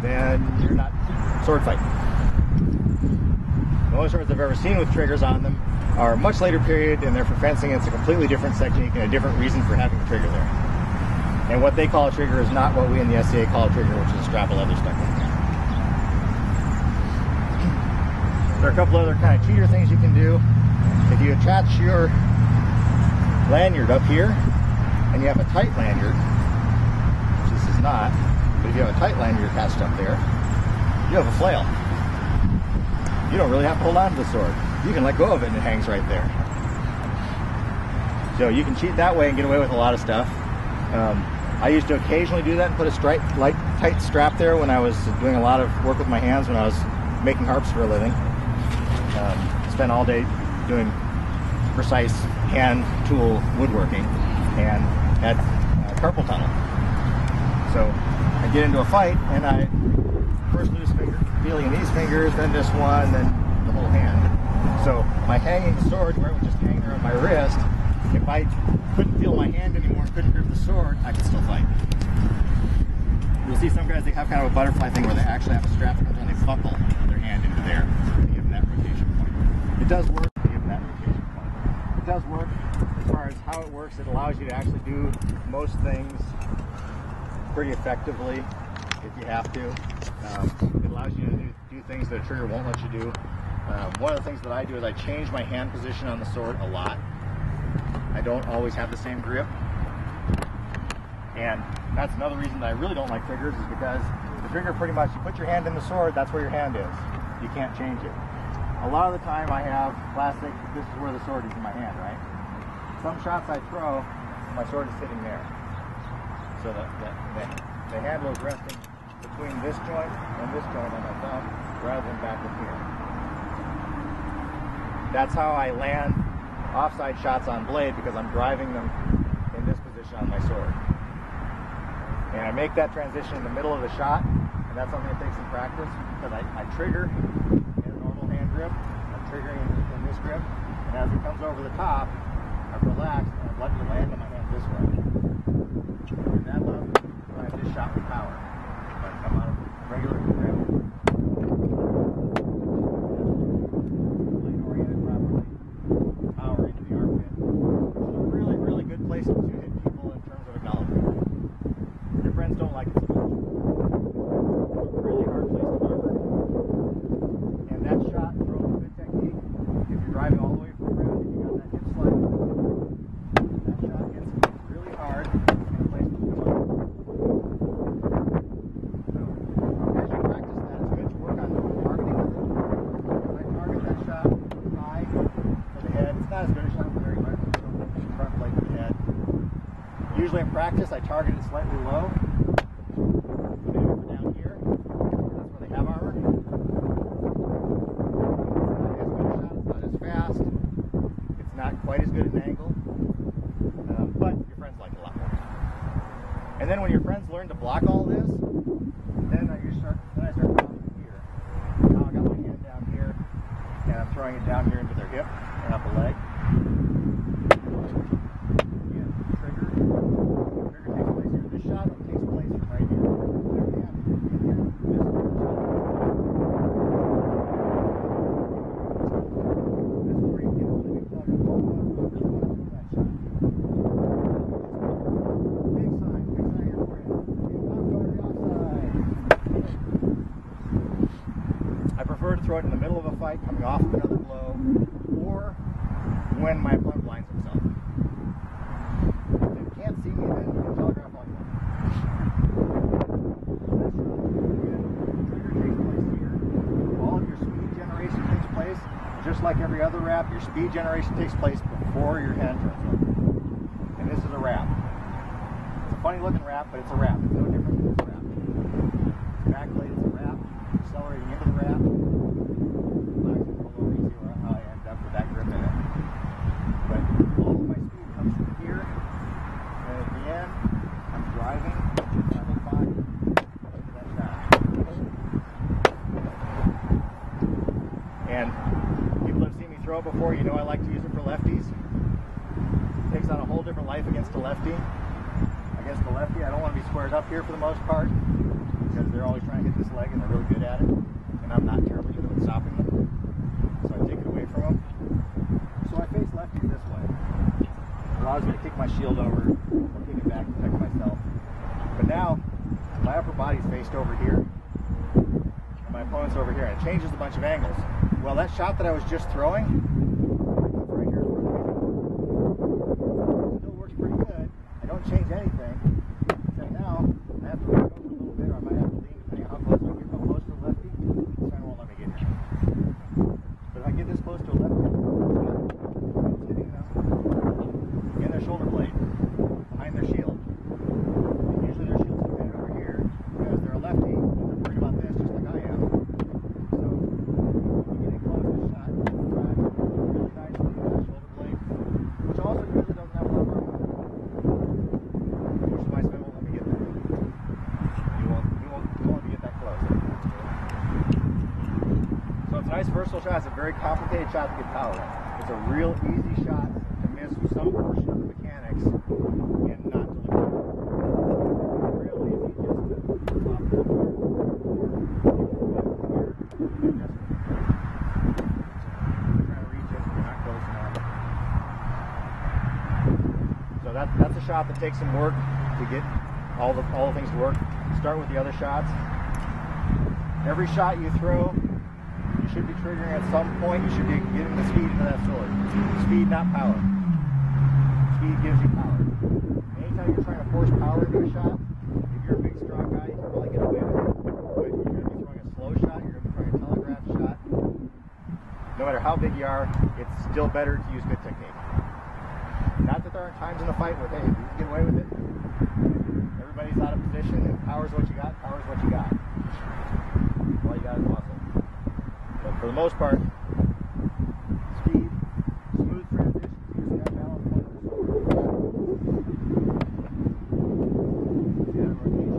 then you're not sword fighting. The only swords I've ever seen with triggers on them are a much later period, and they're for fencing. It's a completely different technique and a different reason for having the trigger there. And what they call a trigger is not what we in the SCA call a trigger, which is a strap of leather stuck in there. There are a couple other kind of cheater things you can do. If you attach your lanyard up here, and you have a tight lanyard, which this is not, but if you have a tight lanyard attached up there, you have a flail. You don't really have to hold on to the sword. You can let go of it and it hangs right there. So you can cheat that way and get away with a lot of stuff. I used to occasionally do that and put a tight strap there when I was doing a lot of work with my hands when I was making harps for a living. Spent all day doing precise hand tool woodworking and had carpal tunnel. So I get into a fight and I first lose finger, feeling in these fingers, then this one, then the whole hand. So my hanging sword, where it would just hang there on my wrist, if I couldn't feel my hand anymore and couldn't grip the sword, I could still fight. You'll see some guys, they have kind of a butterfly thing where they actually have a strap that comes and they buckle their hand into there to give them that rotation point. It does work to give them that rotation point. It does work as far as how it works. It allows you to actually do most things pretty effectively if you have to. It allows you to do things that a trigger won't let you do. One of the things that I do is I change my hand position on the sword a lot. I don't always have the same grip. And that's another reason that I really don't like triggers, is because the trigger pretty much, you put your hand in the sword, that's where your hand is. You can't change it. A lot of the time I have classic, this is where the sword is in my hand, right? Some shots I throw, my sword is sitting there. So the handle is resting between this joint and this joint on my thumb, rather than back in here. That's how I land offside shots on blade, because I'm driving them in this position on my sword. And I make that transition in the middle of the shot, and that's something that takes some practice, because I trigger in a normal hand grip, I'm triggering in this grip, and as it comes over the top, I relax and I'm letting it land on my hand this way. And that allows me to drive this shot with power. If I come out of regular grip, oriented properly, power into the armpit. It's a really, really good place to hit people in terms of acknowledgement. Your friends don't like it so much. It's a really hard place to cover. And that shot throws a good technique. If you're driving all the way from the ground and you got that hip slide, that shot gets really hard in a place to come up. So as you practice that, it's good to work on targeting with it. If I target that shot high for the head, it's not as good a shot for very hard, so front plate for the head. Usually in practice, I target it slightly low. Maybe for down here. That's where they have armor. It's not as good a shot, it's not as fast. It's not quite as good an angle. But your friends like it a lot more. And then when your friends learn to block all this, then I start going from here. Now I got my hand down here, and I'm throwing it down here into their hip and up the leg. throw it in the middle of a fight, coming off of another blow, or when my opponent blinds himself. If you can't see me, then you can telegraph all you want. Trigger takes place here. All of your speed generation takes place. Just like every other wrap, your speed generation takes place before your hand turns over. And this is a wrap. It's a funny looking wrap, but it's a wrap. It's no different than this wrap. It's backplate, it's a wrap. Accelerating into the wrap. You see how I end up with that grip in it. But all of my speed comes from here. And at the end, I'm driving. Level 5. Into that shot. And people have seen me throw it before. You know I like to use it for lefties. It takes on a whole different life against a lefty. Against the lefty, I don't want to be squared up here for the most part, because they're always trying to hit this leg and they're really good at it, and I'm not terribly good at stopping them, so I take it away from them. So I face lefties this way. It allows me to kick my shield over, or kick it back to protect myself. But now, my upper body's faced over here, and my opponent's over here, and it changes a bunch of angles. Well, that shot that I was just throwing, right here, still works pretty good. I don't change anything. So now I have to back over a little bit, or I might have to lean depending on how close I get. How close to a lefty, this kind won't let me get here. But if I get this close to a lefty, it's hitting them in their shoulder blade, behind their shield. And usually their shield's located over here because they're a lefty and they're worried about this just like I am. So getting close to the shot, drive really nicely with their shoulder blade, which also usually doesn't have a lot of room. Nice versatile shot. It's a very complicated shot to get power in. It's a real easy shot to miss some portion of the mechanics and not deliver. Real easy just to pop it up here. Trying to reach it, you're not close enough. So that's a shot that takes some work to get all the things to work. Start with the other shots. Every shot you throw, you should be triggering at some point. You should be getting the speed into that sword. Speed, not power. Speed gives you power. Anytime you're trying to force power into a shot, if you're a big, strong guy, you can probably get away with it. But you're going to be throwing a slow shot. You're going to be throwing a telegraph shot. No matter how big you are, it's still better to use good technique. Not that there aren't times in the fight where, hey, you can get away with it. Everybody's out of position, and power's what you got. Power's what you got. All you got is muscle. But for the most part, speed, smooth transition, using that balance point of the sword. See that rotation,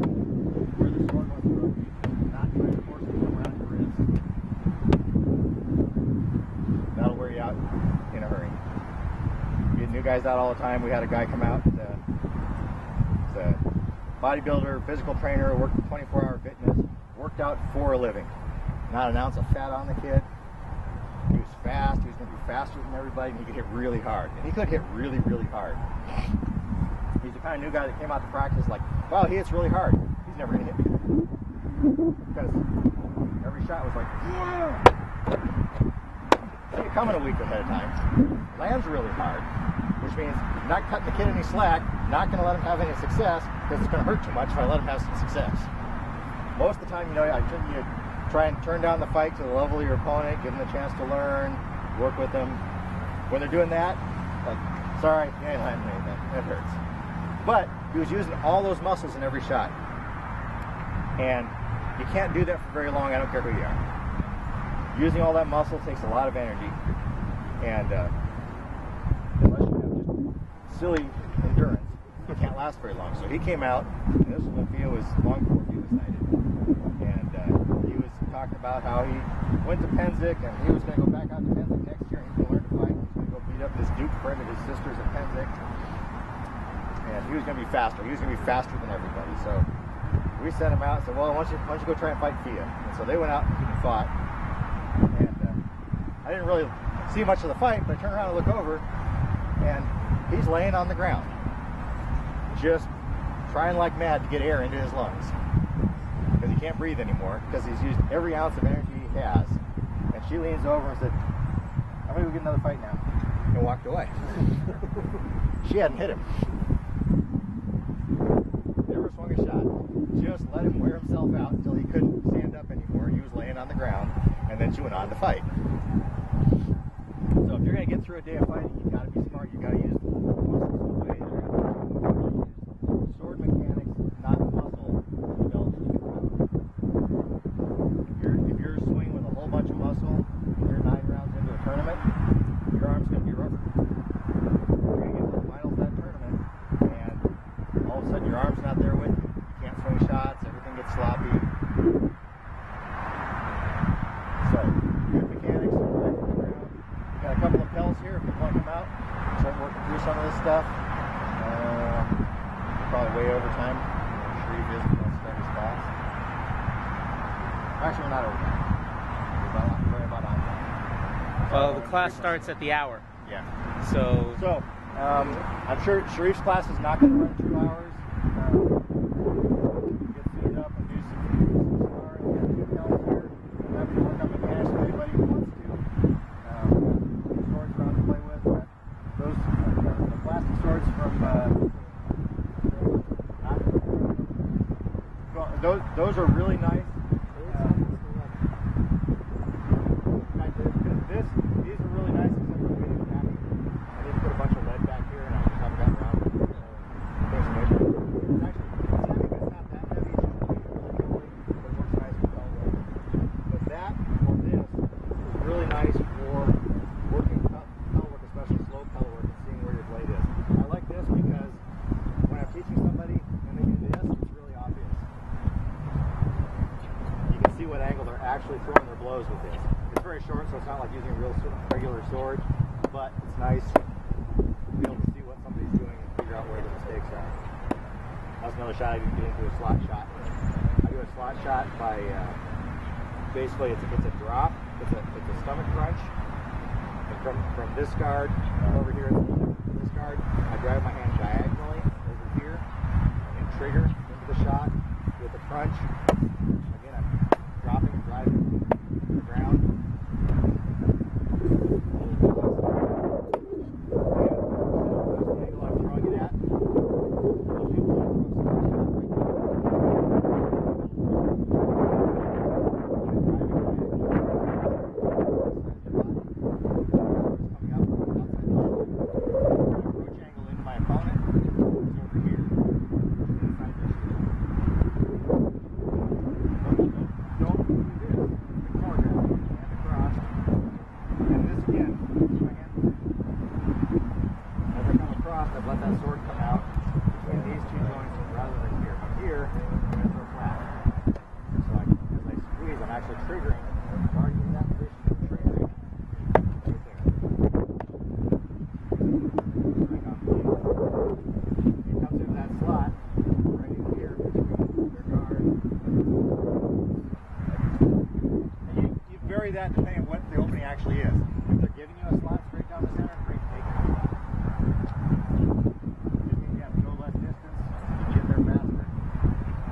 where the sword wants to rotate, not trying to force it to come around your wrist. That'll wear you out in a hurry. We get new guys out all the time. We had a guy come out, he's a bodybuilder, physical trainer, worked 24-hour fitness, worked out for a living. Not an ounce of fat on the kid. He was fast. He was going to be faster than everybody, and he could hit really hard. And he could hit really, really hard. He's the kind of new guy that came out to practice like, wow, he hits really hard. He's never going to hit me. Because every shot was like, yeah. See it coming a week ahead of time. Lands really hard, which means not cutting the kid any slack, not going to let him have any success, because it's going to hurt too much if I let him have some success. Most of the time, you know, you try and turn down the fight to the level of your opponent, give them the chance to learn, work with them. When they're doing that, like, sorry, you ain't landing anything. It hurts. But he was using all those muscles in every shot. And you can't do that for very long, I don't care who you are. Using all that muscle takes a lot of energy. And unless you have just silly endurance, you can't last very long. So he came out, and this was when Fia was long before Fia was knighted. And he was talking about how he went to Penzic, and he was going to go back out to Penzic next year, and he was going to learn to fight. He was going to go beat up this Duke friend of his sister's at Penzic. And he was going to be faster. He was going to be faster than everybody. So we sent him out and said, well, why don't you go try and fight Fia? And so they went out and fought. And I didn't really see much of the fight, but I turned around and looked over, and he's laying on the ground, just trying like mad to get air into his lungs. Because he can't breathe anymore, because he's used every ounce of energy he has, she leans over and said, "I'm gonna go get another fight now," and walked away. She hadn't hit him. Never swung a shot. Just let him wear himself out until he couldn't stand up anymore. He was laying on the ground, and then she went on to fight. So if you're gonna get through a day of fighting, you gotta be smart. You gotta use muscles in the way. Sword mechanics, not muscle built. If you're swinging with a whole bunch of muscle, you're 9 rounds into a tournament, your arm's gonna be rubber. You're gonna get to the finals of that tournament, and all of a sudden your arm's not there with you. You can't swing shots. Everything gets sloppy. So good mechanics. Got a couple of pills here if you want them out. Start working through some of this stuff. Probably way over time. Sharif is going to start his class. Actually, we're not over time. We're about on time. Well, the class starts at the hour. Yeah. So I'm sure Sharif's class is not going to run 2 hours. Get suited up and do some sparring. We've got 2 pills here. We'll have to work on mechanics for anybody who wants to. Swords around to play with. Those the plastic swords from those are really nice. These are really nice except for the way they're packing. I need to put a bunch of lead back here, and I just haven't gotten around to it. It's actually heavy, but it's not that heavy. It's just really heavy, but it works nice with all weight. But that or this is really nice for working pedal work, especially slow pedal work, and seeing where your blade is. I like this because when I'm teaching somebody and they do this, it's really obvious. You can see what angle they're actually throwing their blows with this. It's very short, so it's not like using a real regular sword, but it's nice to be able to see what somebody's doing and figure out where the mistakes are. That's another shot I didn't get into, a slot shot. I do a slot shot by basically it's a drop, it's a stomach crunch. And from this guard over here, this guard, I drive my hand diagonally over here and trigger into the shot with a crunch. Again, I'm dropping and driving to the ground. That depending on what the opening actually is. If they're giving you a slot straight down the center, great, take it. If you have to go less distance, you can get there faster.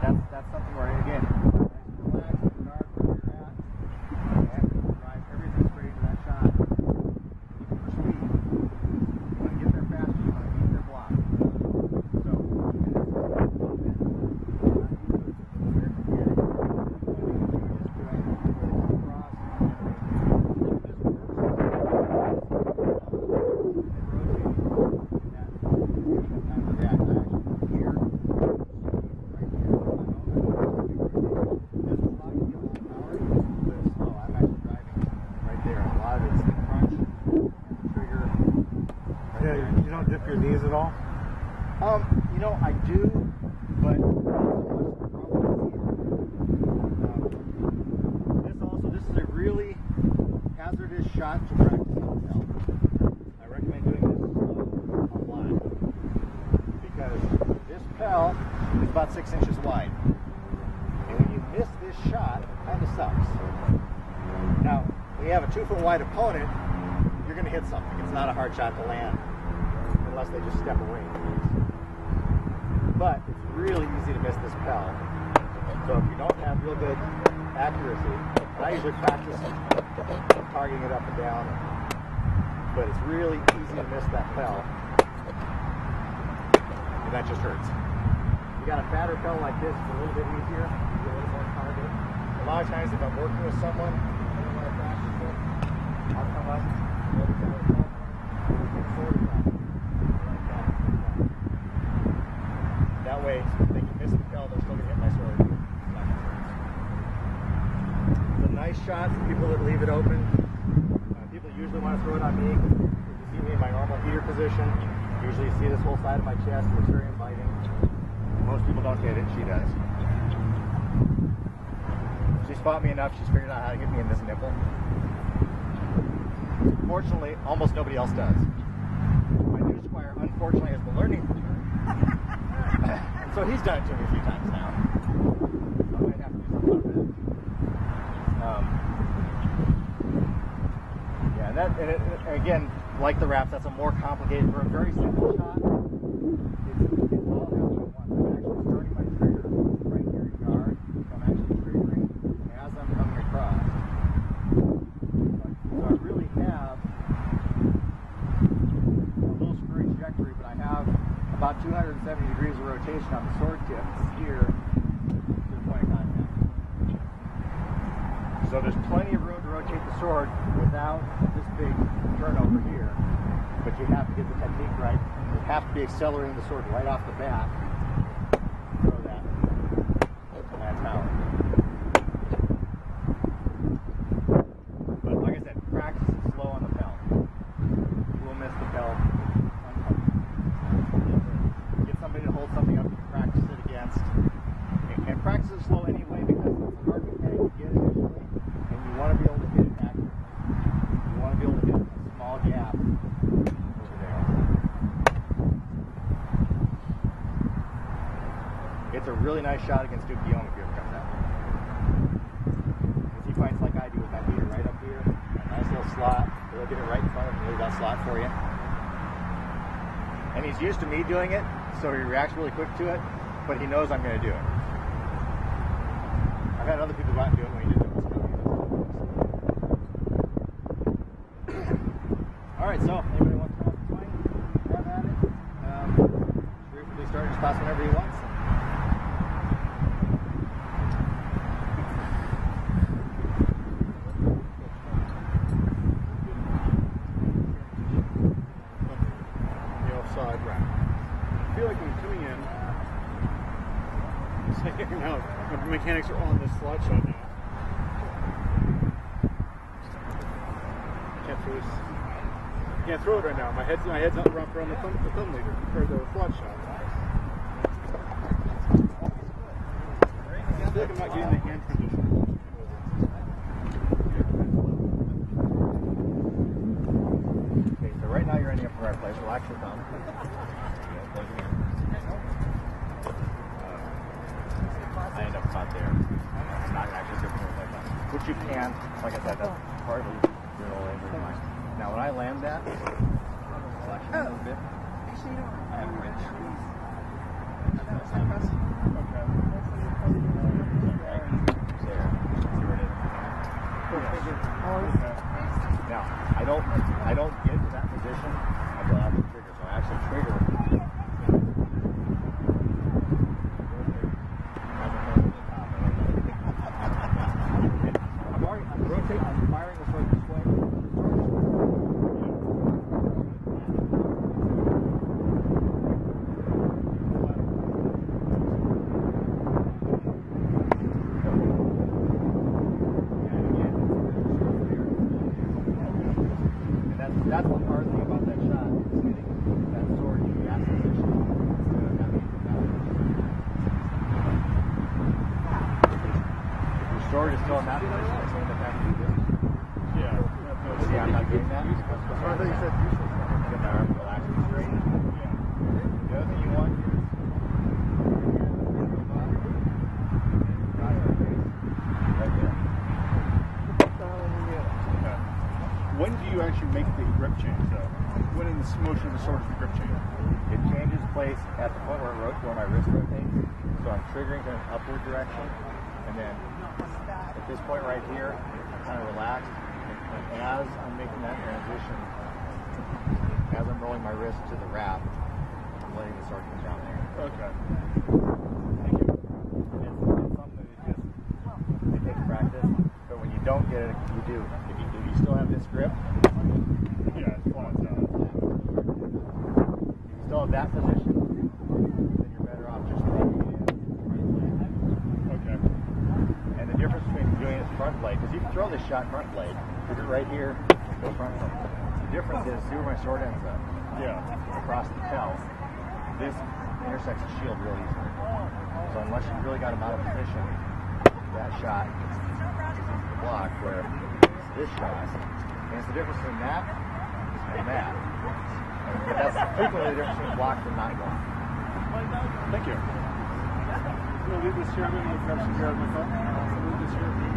That's something where, again, relax, guard where you're at, and drive everything straight into that shot. Looking for speed. You want to get there faster, you want to beat their block. So, and this is a little bit. You know, I do, but this is a really hazardous shot to practice on yourself. I recommend doing this slow a lot because this Pel is about 6 inches wide, and when you miss this shot, it kind of sucks. Now, when you have a 2 foot wide opponent, you're going to hit something. It's not a hard shot to land unless they just step away. But it's really easy to miss this Pel. So if you don't have real good accuracy, I usually practice targeting it up and down, but it's really easy to miss that pel. And that just hurts. You got a fatter pel like this, it's a little bit easier. You get a little more target. A lot of times if I'm working with someone, I don't want to practice it, I'll come up, maybe try to help, and sword practice. Like that. That way, if they can miss the pel, they're still going to hit my sword. It's a nice shot for people that leave it open. People usually want to throw it on me. If you see me in my normal heater position, usually you see this whole side of my chest. It looks very inviting. Most people don't hit it. She does. She's fought me enough. She's figured out how to get me in this nipple. Fortunately, almost nobody else does. My new squire, unfortunately, has been learning from her. And so he's done it to me a few times now. So I might have to do something about that. And again, like the wraps, that's a more complicated, for a very simple shot. It's all happening at once. I'm actually starting my trigger right here in guard. So I'm actually triggering as I'm coming across. So I really have a little screwy trajectory, but I have about 270 degrees of rotation on the sword tip here to the point of contact. So there's plenty of room to rotate the sword without this big turnover here, but you have to get the technique right. You have to be accelerating the sword right off the bat. Throw that. And that's how. But like I said, practice it slow on the pel. We'll miss the pel. Get somebody to hold something up you can practice it against. And practice it slow anyway because it's a hard mechanic to get initially. And you want to be able to hit it accurately. You want to be able to hit a small gap over there. It's a really nice shot against Duke Guillaume if you ever come that way. Because he fights like I do with that meter right up here. A nice little slot. He'll get it right in front of him, leave that slot for you. And he's used to me doing it, so he reacts really quick to it, but he knows I'm going to do it. I've had other people go out and do it when he didn't know what's coming. Alright, so anybody wants to come up and swing? Have at it. Reef will be starting his class whenever he wants. The offside wrap. I feel like I'm coming in. It's like, you know, the mechanics are on this slot shot now. Can't throw it right now. My head's not wrapped around the thumb leader or the slot shot. I feel like I'm not getting the hand transition. Okay, so right now you're ending up in the right place. Relax your thumb. I end up about there. I'm not actually good for like that. Which you can, like I said, that's partly your whole injury line. Now when I land that, flex a little bit. I have a wrench. Now I don't get to that position until after the trigger. So I actually trigger. I'm firing the sword this way. And that's the hard thing about that shot, is getting that sword in the gas position instead of having it come out. If your sword is still in that position, it's going to have to do this. Yeah. See, I'm not getting that. I thought you said useless. Get my arm relaxed and straight. The other thing you want is right there. When do you actually make the grip change, though? When in the motion of the sword is the grip change? It changes place at the point where my wrist rotates. So I'm triggering in an upward direction, and then At this point right here, I'm kind of relaxed. And as I'm making that transition, as I'm rolling my wrist to the wrap, I'm letting the sword come down there. Okay. Thank you. It's something that it takes practice, but when you don't get it, you do. If you still have this grip, Yeah, it flies out. if you still have that position, then you're better off just throwing it in. Okay. And the difference between doing it front blade, because you can throw this shot front blade, put it right here, go front blade. The difference is, see where my sword ends up? Yeah. Across the tail. This intersects the shield real easily. So unless you really got him out of position, that shot is the block, where this shot, and it's the difference between that and that. But that's frequently the difference between blocked and not blocked. Thank you. We'll leave this here. I'm going to grab some beer on my phone. We'll leave this here.